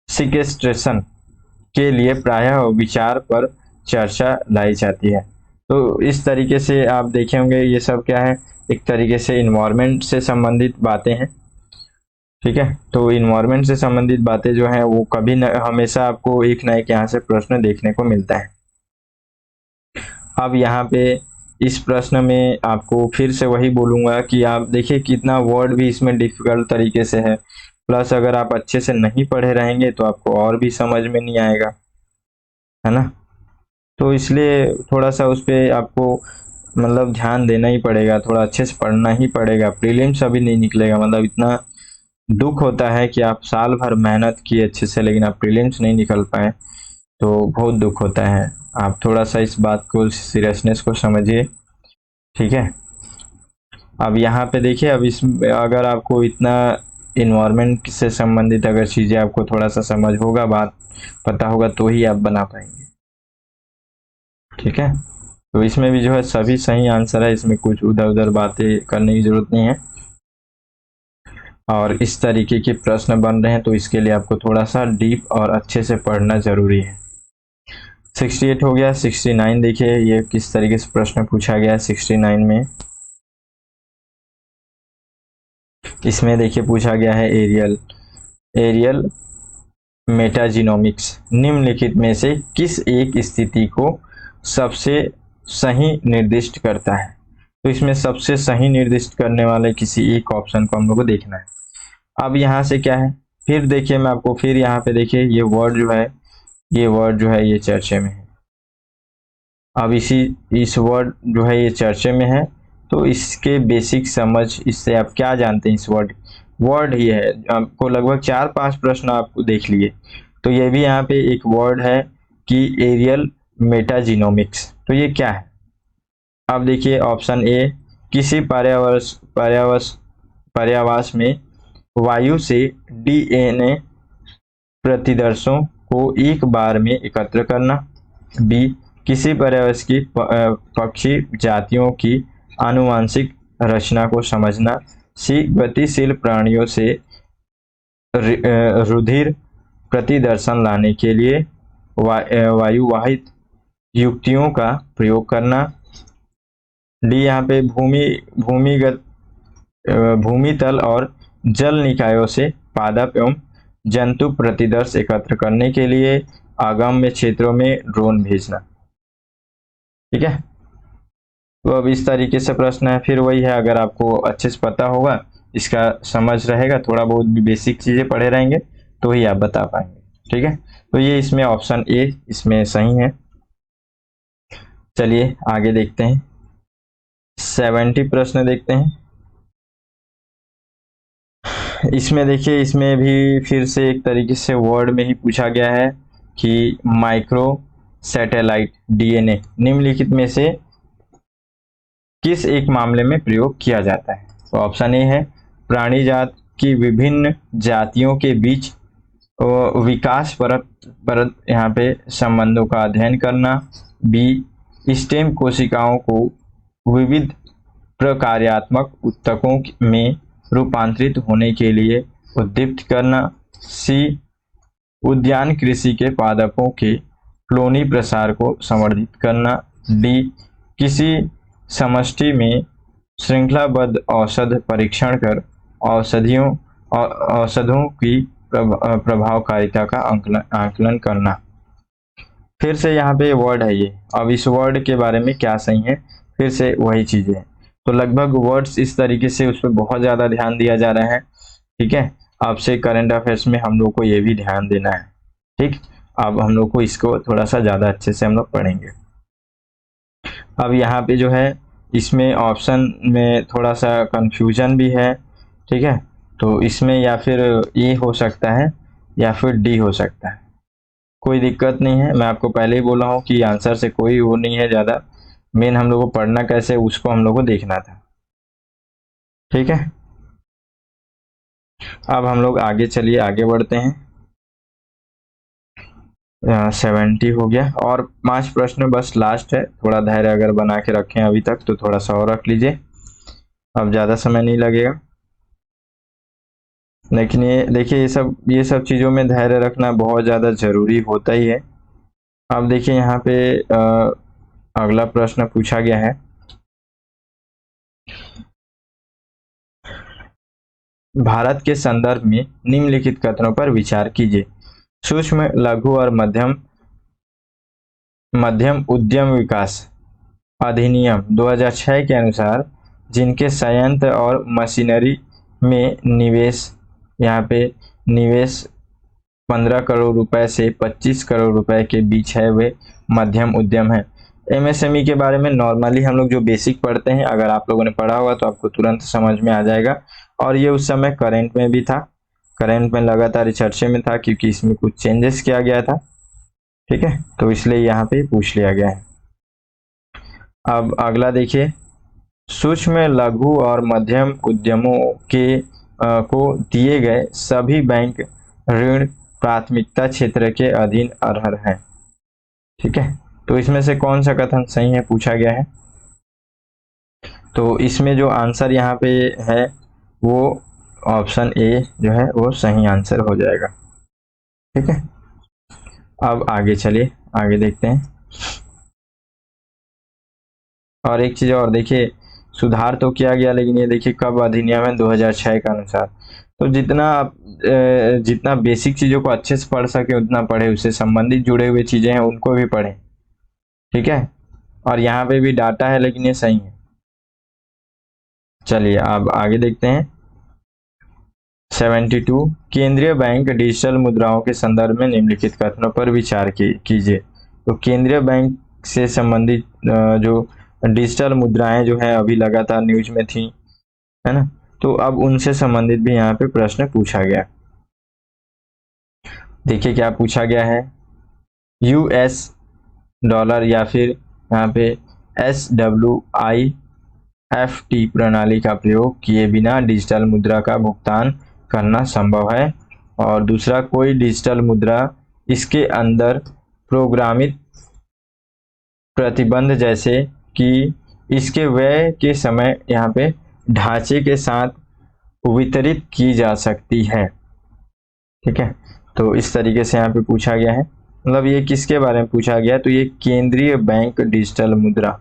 सिक्वेस्ट्रेशन के लिए प्रायः विचार पर चर्चा लाई जाती है। तो इस तरीके से आप देखे होंगे ये सब क्या है, एक तरीके से इन्वायरमेंट से संबंधित बातें हैं। ठीक है, तो इन्वायरमेंट से संबंधित बातें जो है वो कभी न हमेशा आपको एक ना एक यहाँ से प्रश्न देखने को मिलता है। अब यहाँ पे इस प्रश्न में आपको फिर से वही बोलूंगा कि आप देखिए कितना वर्ड भी इसमें डिफिकल्ट तरीके से है, प्लस अगर आप अच्छे से नहीं पढ़े रहेंगे तो आपको और भी समझ में नहीं आएगा, है ना। तो इसलिए थोड़ा सा उस पर आपको मतलब ध्यान देना ही पड़ेगा, थोड़ा अच्छे से पढ़ना ही पड़ेगा। प्रीलिम्स अभी नहीं निकलेगा, मतलब इतना दुख होता है कि आप साल भर मेहनत किए अच्छे से लेकिन आप प्रीलिम्स नहीं निकल पाए, तो बहुत दुख होता है। आप थोड़ा सा इस बात को, सीरियसनेस को समझिए। ठीक है, अब यहाँ पे देखिए, अब इस अगर आपको इतना इन्वायरमेंट से संबंधित अगर चीज़ें आपको थोड़ा सा समझ होगा, बात पता होगा, तो ही आप बना पाएंगे। ठीक है, तो इसमें भी जो है सभी सही आंसर है, इसमें कुछ उधर उधर बातें करने की जरूरत नहीं है। और इस तरीके के प्रश्न बन रहे हैं तो इसके लिए आपको थोड़ा सा डीप और अच्छे से पढ़ना जरूरी है। 68 हो गया। 69 देखिए ये किस तरीके से प्रश्न पूछा गया है 69 में। इसमें देखिए पूछा गया है एरियल मेटाजीनोमिक्स निम्नलिखित में से किस एक स्थिति को सबसे सही निर्दिष्ट करता है। तो इसमें सबसे सही निर्दिष्ट करने वाले किसी एक ऑप्शन को हम लोग को देखना है। अब यहाँ से क्या है, फिर देखिए मैं आपको फिर यहाँ पे देखिए ये वर्ड जो है ये चर्चे में है। अब इस वर्ड जो है ये चर्चे में है, तो इसके बेसिक समझ, इससे आप क्या जानते हैं, इस वर्ड ही है। आपको लगभग 4-5 प्रश्न आपको देख लिए, तो ये भी यहाँ पे एक वर्ड है कि एरियल मेटाजीनोमिक्स। तो ये क्या है, अब देखिए ऑप्शन ए, किसी पर्यावास में वायु से डीएनए प्रतिदर्शों को एक बार में एकत्र करना। बी, किसी पर्यावरण की पक्षी जातियों की आनुवांशिक रचना को समझना। सी, गतिशील प्राणियों से रुधिर प्रतिदर्शन लाने के लिए वायुवाहित युक्तियों का प्रयोग करना। डी, यहाँ पे भूमितल और जल निकायों से पादप एवं जंतु प्रतिदर्श एकत्र करने के लिए आगाम्य क्षेत्रों में ड्रोन भेजना। ठीक है, तो अब इस तरीके से प्रश्न है। फिर वही है, अगर आपको अच्छे से पता होगा, इसका समझ रहेगा, थोड़ा बहुत भी बेसिक चीजें पढ़े रहेंगे तो ही आप बता पाएंगे। ठीक है, तो ये इसमें ऑप्शन ए इसमें सही है। चलिए आगे देखते हैं, 70 प्रश्न देखते हैं। इसमें देखिए, इसमें भी फिर से एक तरीके से वर्ड में ही पूछा गया है कि माइक्रो सैटेलाइट डीएनए निम्नलिखित में से किस एक मामले में प्रयोग किया जाता है। तो ऑप्शन ए है प्राणी जात की विभिन्न जातियों के बीच विकास परत यहाँ पे संबंधों का अध्ययन करना। बी, स्टेम कोशिकाओं को विविध प्रकार्यात्मक ऊतकों में रूपांतरित होने के लिए उद्दीप्त करना। सी, उद्यान कृषि के पादपों के क्लोनी प्रसार को संवर्धित करना। डी, किसी समष्टि में श्रृंखलाबद्ध औषध परीक्षण कर औषधों की प्रभावकारिता का आकलन करना। फिर से यहाँ पे वर्ड है ये, अब इस वर्ड के बारे में क्या सही है, फिर से वही चीजें हैं। तो लगभग वर्ड्स इस तरीके से उस पर बहुत ज्यादा ध्यान दिया जा रहा है। ठीक है, आपसे करंट अफेयर्स में हम लोग को ये भी ध्यान देना है। ठीक, अब हम लोग को इसको थोड़ा सा ज्यादा अच्छे से हम लोग पढ़ेंगे। अब यहाँ पे जो है इसमें ऑप्शन में थोड़ा सा कंफ्यूजन भी है। ठीक है, तो इसमें या फिर ए हो सकता है या फिर डी हो सकता है, कोई दिक्कत नहीं है। मैं आपको पहले ही बोला हूँ कि आंसर से कोई वो नहीं है ज्यादा, मेन हम लोग को पढ़ना कैसे उसको हम लोग को देखना था। ठीक है, अब हम लोग आगे चलिए आगे बढ़ते हैं। 70 हो गया और 5 प्रश्न बस लास्ट है। थोड़ा धैर्य अगर बना के रखें अभी तक तो थोड़ा सा और रख लीजिए, अब ज्यादा समय नहीं लगेगा। लेकिन ये देखिए ये सब चीज़ों में धैर्य रखना बहुत ज़्यादा ज़रूरी होता ही है। अब देखिए यहाँ पे अगला प्रश्न पूछा गया है, भारत के संदर्भ में निम्नलिखित कथनों पर विचार कीजिए। सूक्ष्म, लघु और मध्यम उद्यम विकास अधिनियम 2006 के अनुसार जिनके संयंत्र और मशीनरी में निवेश, यहाँ पे निवेश 15 करोड़ रुपए से 25 करोड़ रुपए के बीच है, वे मध्यम उद्यम है। एमएसएमई के बारे में नॉर्मली हम लोग जो बेसिक पढ़ते हैं, अगर आप लोगों ने पढ़ा होगा तो आपको तुरंत समझ में आ जाएगा। और ये उस समय करंट में भी था, करंट में लगातार चर्चे में था, क्योंकि इसमें कुछ चेंजेस किया गया था। ठीक है, तो इसलिए यहाँ पे पूछ लिया गया है। अब अगला देखिए, सूक्ष्म, लघु और मध्यम उद्यमों के को दिए गए सभी बैंक ऋण प्राथमिकता क्षेत्र के अधीन अर्ह हैं। ठीक है, तो इसमें से कौन सा कथन सही है पूछा गया है। तो इसमें जो आंसर यहाँ पे है वो ऑप्शन ए जो है वो सही आंसर हो जाएगा। ठीक है, अब आगे चलिए, आगे देखते हैं। और एक चीज और देखिए, सुधार तो किया गया, लेकिन ये देखिए कब अधिनियम है, 2006 के अनुसार। तो जितना आप जितना बेसिक चीजों को अच्छे से पढ़ सके उतना पढ़े, उससे संबंधित जुड़े हुए चीजें हैं उनको भी पढ़ें। ठीक है, और यहाँ पे भी डाटा है लेकिन ये सही है। चलिए अब आगे देखते हैं। 72, केंद्रीय बैंक डिजिटल मुद्राओं के संदर्भ में निम्नलिखित कथनों पर विचार कीजिए। तो केंद्रीय बैंक से संबंधित जो डिजिटल मुद्राएं जो है अभी लगातार न्यूज में थी, है ना, तो अब उनसे संबंधित भी यहाँ पे प्रश्न पूछा गया। देखिए क्या पूछा गया है, यूएस डॉलर या फिर यहाँ पे SWIFT प्रणाली का प्रयोग किए बिना डिजिटल मुद्रा का भुगतान करना संभव है। और दूसरा, कोई डिजिटल मुद्रा इसके अंदर प्रोग्रामित प्रतिबंध, जैसे कि इसके व्यय के समय यहाँ पे ढांचे के साथ वितरित की जा सकती है। ठीक है, तो इस तरीके से यहाँ पे पूछा गया है। मतलब ये किसके बारे में पूछा गया, तो ये केंद्रीय बैंक डिजिटल मुद्रा,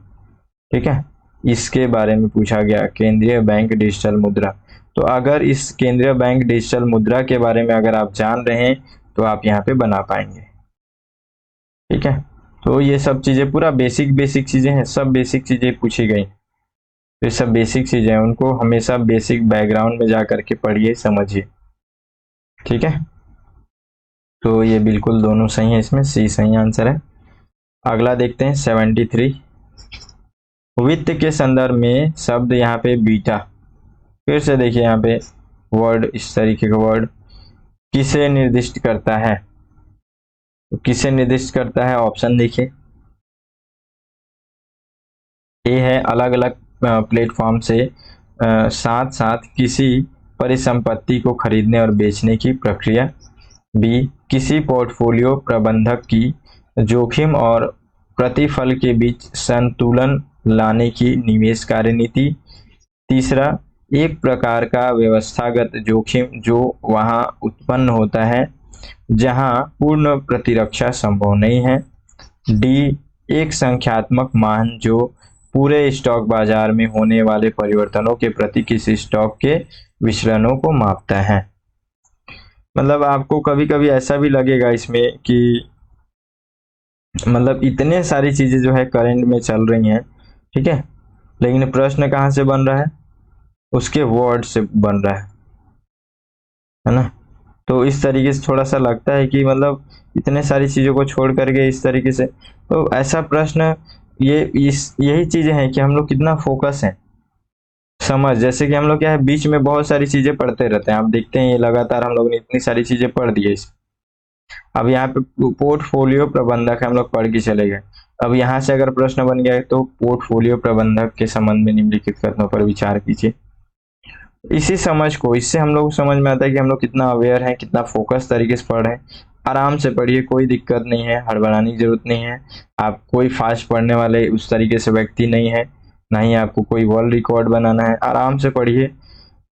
ठीक है, इसके बारे में पूछा गया, केंद्रीय बैंक डिजिटल मुद्रा। तो अगर इस केंद्रीय बैंक डिजिटल मुद्रा के बारे में अगर आप जान रहे हैं तो आप यहाँ पे बना पाएंगे। ठीक है, तो ये सब चीजें पूरा बेसिक चीजें हैं, सब बेसिक चीजें पूछी गई। तो ये सब बेसिक चीजें हैं, उनको हमेशा बेसिक बैकग्राउंड में जा करके पढ़िए, समझिए। ठीक है, तो ये बिल्कुल दोनों सही है, इसमें सी सही आंसर है। अगला देखते हैं 73, वित्त के संदर्भ में शब्द यहाँ पे बीटा, फिर से देखिए यहाँ पे वर्ड, इस तरीके का वर्ड किसे निर्दिष्ट करता है। तो किसे निर्दिष्ट करता है, ऑप्शन देखिए। ए है अलग अलग प्लेटफॉर्म से साथ साथ किसी परिसंपत्ति को खरीदने और बेचने की प्रक्रिया। बी, किसी पोर्टफोलियो प्रबंधक की जोखिम और प्रतिफल के बीच संतुलन लाने की निवेश कार्यनीति। तीसरा, एक प्रकार का व्यवस्थागत जोखिम जो वहां उत्पन्न होता है जहां पूर्ण प्रतिरक्षा संभव नहीं है। डी, एक संख्यात्मक मान जो पूरे स्टॉक बाजार में होने वाले परिवर्तनों के प्रति किसी स्टॉक के विचलनों को मापता है। मतलब आपको कभी कभी ऐसा भी लगेगा इसमें कि मतलब इतने सारी चीजें जो है करंट में चल रही हैं, ठीक है, लेकिन प्रश्न कहाँ से बन रहा है, उसके वर्ड से बन रहा है ना। तो इस तरीके से थोड़ा सा लगता है कि मतलब इतने सारी चीजों को छोड़ करके इस तरीके से, तो ऐसा प्रश्न यही चीजें हैं कि हम लोग कितना फोकस है, समझ, जैसे कि हम लोग क्या है बीच में बहुत सारी चीजें पढ़ते रहते हैं, आप देखते हैं ये लगातार हम लोग ने इतनी सारी चीजें पढ़ दी है। अब यहाँ पे पोर्टफोलियो प्रबंधक हम लोग पढ़ के चले गए, अब यहाँ से अगर प्रश्न बन गया है तो पोर्टफोलियो प्रबंधक के संबंध में निम्नलिखित कथनों पर विचार कीजिए। इसी समझ को, इससे हम लोग समझ में आता है कि हम लोग कितना अवेयर हैं, कितना फोकस तरीके से पढ़ रहे हैं। आराम से पढ़िए, कोई दिक्कत नहीं है, हड़बड़ाने की जरूरत नहीं है। आप कोई फास्ट पढ़ने वाले उस तरीके से व्यक्ति नहीं है, ना ही आपको कोई वर्ल्ड रिकॉर्ड बनाना है। आराम से पढ़िए,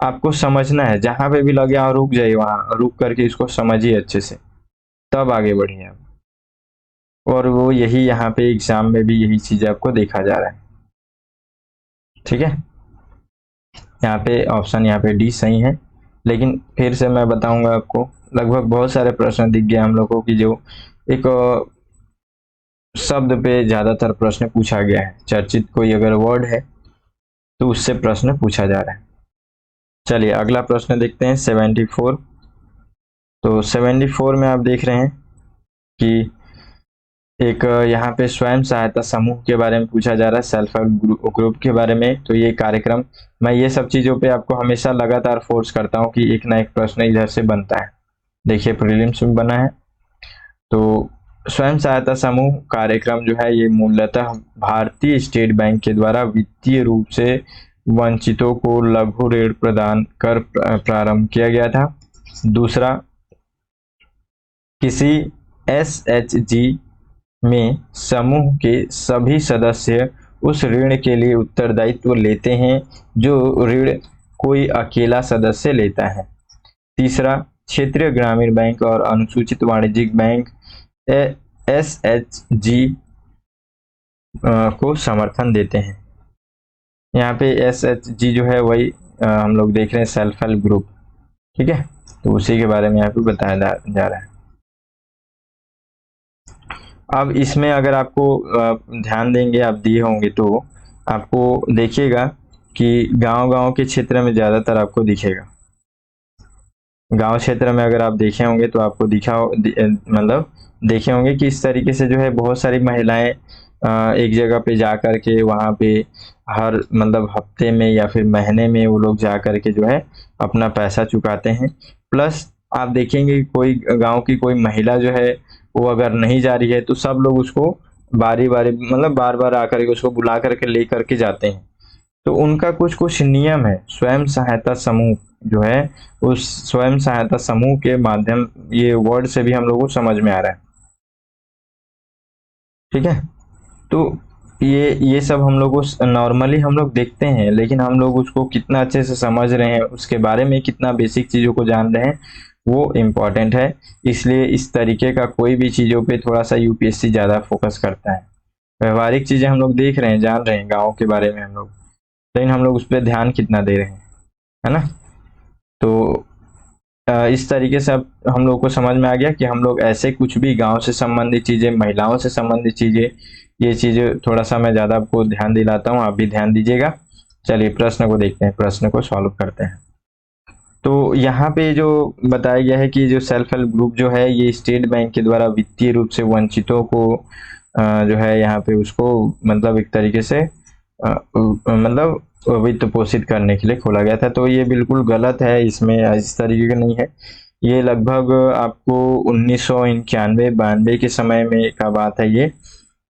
आपको समझना है, जहां पे भी लगे वहां रुक जाइए, वहां रुक करके इसको समझिए अच्छे से, तब आगे बढ़िए आप। और वो यही यहाँ पे एग्जाम में भी यही चीज आपको देखा जा रहा है। ठीक है, यहाँ पे ऑप्शन यहाँ पे डी सही है। लेकिन फिर से मैं बताऊंगा आपको, लगभग बहुत सारे प्रश्न दिख गए हम लोगों की, जो एक शब्द पे ज्यादातर प्रश्न पूछा गया है, चर्चित कोई अगर वर्ड है तो उससे प्रश्न पूछा जा रहा है। चलिए अगला प्रश्न देखते हैं 74। तो 74 में आप देख रहे हैं कि एक यहाँ पे स्वयं सहायता समूह के बारे में पूछा जा रहा है, सेल्फ हेल्प ग्रुप के बारे में। तो ये कार्यक्रम, मैं ये सब चीजों पे आपको हमेशा लगातार फोर्स करता हूँ कि एक ना एक प्रश्न इधर से बनता है। देखिए प्रीलिम्स में बना है। तो स्वयं सहायता समूह कार्यक्रम जो है, ये मूलतः भारतीय स्टेट बैंक के द्वारा वित्तीय रूप से वंचितों को लघु ऋण प्रदान कर प्रारंभ किया गया था। दूसरा, किसी एसएचजी में समूह के सभी सदस्य उस ऋण के लिए उत्तरदायित्व लेते हैं जो ऋण कोई अकेला सदस्य लेता है। तीसरा, क्षेत्रीय ग्रामीण बैंक और अनुसूचित वाणिज्यिक बैंक एसएचजी को समर्थन देते हैं। यहाँ पे एसएचजी जो है वही हम लोग देख रहे हैं, सेल्फ हेल्प ग्रुप। ठीक है, तो उसी के बारे में यहाँ पे बताया जा रहा है। अब इसमें अगर आपको ध्यान देंगे, आप दिए होंगे तो आपको देखिएगा कि गांव-गांव के क्षेत्र में ज्यादातर आपको दिखेगा। गांव क्षेत्र में अगर आप देखे होंगे तो आपको मतलब देखे होंगे कि इस तरीके से जो है बहुत सारी महिलाएं एक जगह पे जा कर के वहां पे हर मतलब हफ्ते में या फिर महीने में वो लोग जा कर के जो है अपना पैसा चुकाते हैं। प्लस आप देखेंगे कोई गांव की कोई महिला जो है वो अगर नहीं जा रही है तो सब लोग उसको बारी बारी मतलब बार बार आकर के उसको बुला करके ले करके जाते हैं। तो उनका कुछ कुछ नियम है। स्वयं सहायता समूह जो है, उस स्वयं सहायता समूह के माध्यम, ये वर्ड से भी हम लोगों को समझ में आ रहा है। ठीक है, तो ये सब हम लोग नॉर्मली हम लोग देखते हैं, लेकिन हम लोग उसको कितना अच्छे से समझ रहे हैं, उसके बारे में कितना बेसिक चीजों को जान रहे हैं, वो इम्पोर्टेंट है। इसलिए इस तरीके का कोई भी चीजों पे थोड़ा सा यूपीएससी ज्यादा फोकस करता है। व्यवहारिक चीजें हम लोग देख रहे हैं, जान रहे हैं, गाँव के बारे में हम लोग, लेकिन हम लोग उस पर ध्यान कितना दे रहे हैं, है ना। तो इस तरीके से अब हम लोग को समझ में आ गया कि हम लोग ऐसे कुछ भी गांव से संबंधित चीजें, महिलाओं से संबंधित चीजें, ये चीजें थोड़ा सा मैं ज्यादा आपको ध्यान दिलाता हूँ, आप भी ध्यान दीजिएगा। चलिए प्रश्न को देखते हैं, प्रश्न को सॉल्व करते हैं। तो यहाँ पे जो बताया गया है कि जो सेल्फ हेल्प ग्रुप जो है, ये स्टेट बैंक के द्वारा वित्तीय रूप से वंचितों को जो है यहाँ पे उसको मतलब एक तरीके से मतलब वित्त पोषित करने के लिए खोला गया था। तो ये बिल्कुल गलत है, इसमें इस तरीके का नहीं है। ये लगभग आपको 1991-92 के समय में का बात है ये।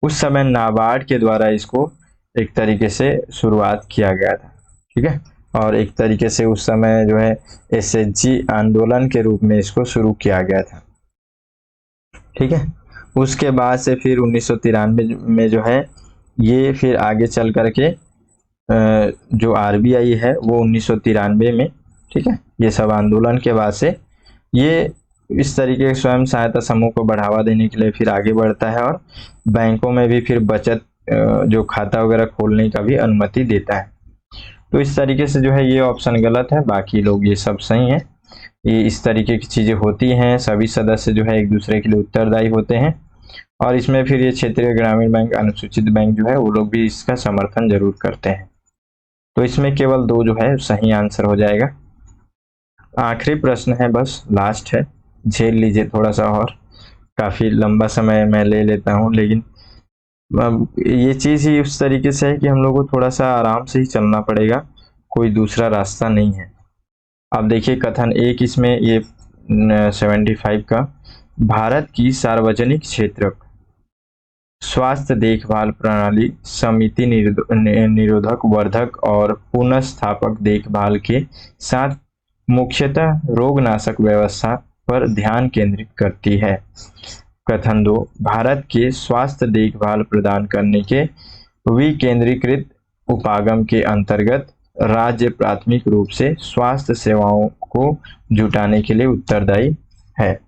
उस समय नाबार्ड के द्वारा इसको एक तरीके से शुरुआत किया गया था। ठीक है, और एक तरीके से उस समय जो है एसएचजी आंदोलन के रूप में इसको शुरू किया गया था। ठीक है, उसके बाद से फिर 1993 में जो है ये फिर आगे चल करके जो आरबीआई है वो 1993 में, ठीक है, ये सब आंदोलन के बाद से ये इस तरीके के स्वयं सहायता समूह को बढ़ावा देने के लिए फिर आगे बढ़ता है और बैंकों में भी फिर बचत जो खाता वगैरह खोलने का भी अनुमति देता है। तो इस तरीके से जो है ये ऑप्शन गलत है, बाकी लोग ये सब सही है। ये इस तरीके की चीजें होती हैं, सभी सदस्य जो है एक दूसरे के लिए उत्तरदायी होते हैं, और इसमें फिर ये क्षेत्रीय ग्रामीण बैंक, अनुसूचित बैंक जो है वो लोग भी इसका समर्थन जरूर करते हैं। तो इसमें केवल 2 जो है सही आंसर हो जाएगा। आखिरी प्रश्न है, बस लास्ट है, झेल लीजिए थोड़ा सा, और काफी लंबा समय मैं ले लेता हूँ, लेकिन ये चीज ही उस तरीके से है कि हम लोग को थोड़ा सा आराम से ही चलना पड़ेगा, कोई दूसरा रास्ता नहीं है। अब देखिए कथन एक इसमें ये 75 का, भारत की सार्वजनिक क्षेत्र स्वास्थ्य देखभाल प्रणाली समिति निरोधक, वर्धक और पुनर्स्थापक देखभाल के साथ मुख्यतः रोगनाशक व्यवस्था पर ध्यान केंद्रित करती है। कथन 2, भारत के स्वास्थ्य देखभाल प्रदान करने के विकेंद्रीकृत उपागम के अंतर्गत राज्य प्राथमिक रूप से स्वास्थ्य सेवाओं को जुटाने के लिए उत्तरदायी है।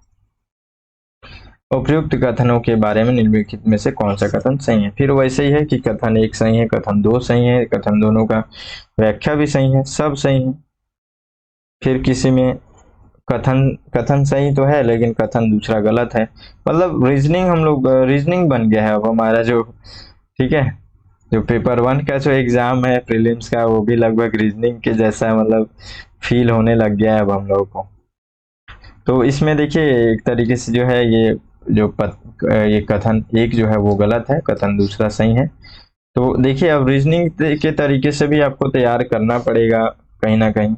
उपयुक्त कथनों के बारे में निम्नलिखित में से कौन सा कथन सही है? फिर वैसे ही है कि कथन 1 सही है, कथन 2 सही है, कथन दोनों का व्याख्या भी सही है, सब सही है। फिर किसी में कथन सही तो है लेकिन कथन दूसरा गलत है। मतलब रीजनिंग बन गया है अब हमारा जो, ठीक है, जो पेपर 1 का जो एग्जाम है प्रीलिम्स का, वो भी लगभग रीजनिंग के जैसा मतलब फील होने लग गया है अब हम लोगों को। तो इसमें देखिए एक तरीके से जो है ये कथन 1 जो है वो गलत है, कथन दूसरा सही है। तो देखिए अब रीजनिंग के तरीके से भी आपको तैयार करना पड़ेगा कहीं ना कहीं।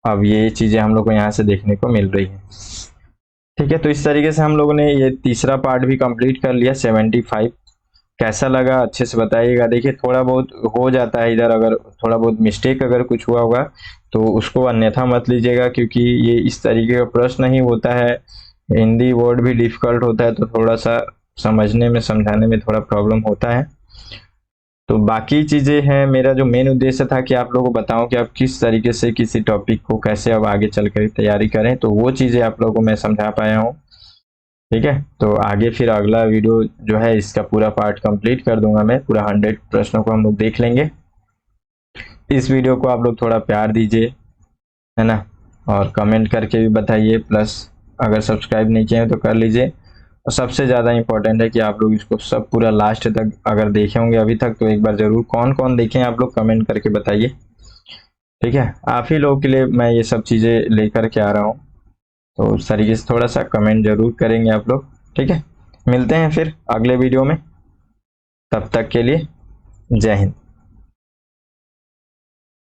अब ये चीजें हम लोग को यहाँ से देखने को मिल रही है। ठीक है, तो इस तरीके से हम लोगों ने ये तीसरा पार्ट भी कंप्लीट कर लिया 75। कैसा लगा अच्छे से बताइएगा। देखिए थोड़ा बहुत हो जाता है इधर, अगर थोड़ा बहुत मिस्टेक अगर कुछ हुआ होगा तो उसको अन्यथा मत लीजिएगा, क्योंकि ये इस तरीके का प्रश्न ही होता है। हिंदी वर्ड भी डिफिकल्ट होता है तो थोड़ा सा समझने में समझाने में थोड़ा प्रॉब्लम होता है। तो बाकी चीजें हैं, मेरा जो मेन उद्देश्य था कि आप लोगों को बताऊं कि आप किस तरीके से किसी टॉपिक को कैसे अब आगे चलकर तैयारी करें, तो वो चीजें आप लोगों को मैं समझा पाया हूँ। ठीक है, तो आगे फिर अगला वीडियो जो है इसका पूरा पार्ट कंप्लीट कर दूंगा मैं, पूरा 100 प्रश्नों को हम लोग देख लेंगे। इस वीडियो को आप लोग थोड़ा प्यार दीजिए, है ना, और कमेंट करके भी बताइए, प्लस अगर सब्सक्राइब नहीं किए हैं तो कर लीजिए। और सबसे ज़्यादा इंपॉर्टेंट है कि आप लोग इसको सब पूरा लास्ट तक अगर देखे होंगे अभी तक तो एक बार ज़रूर कौन कौन देखे हैं आप लोग कमेंट करके बताइए। ठीक है, आप ही लोगों के लिए मैं ये सब चीज़ें लेकर के आ रहा हूँ, तो उस तरीके से थोड़ा सा कमेंट जरूर करेंगे आप लोग। ठीक है, मिलते हैं फिर अगले वीडियो में, तब तक के लिए जय हिंद।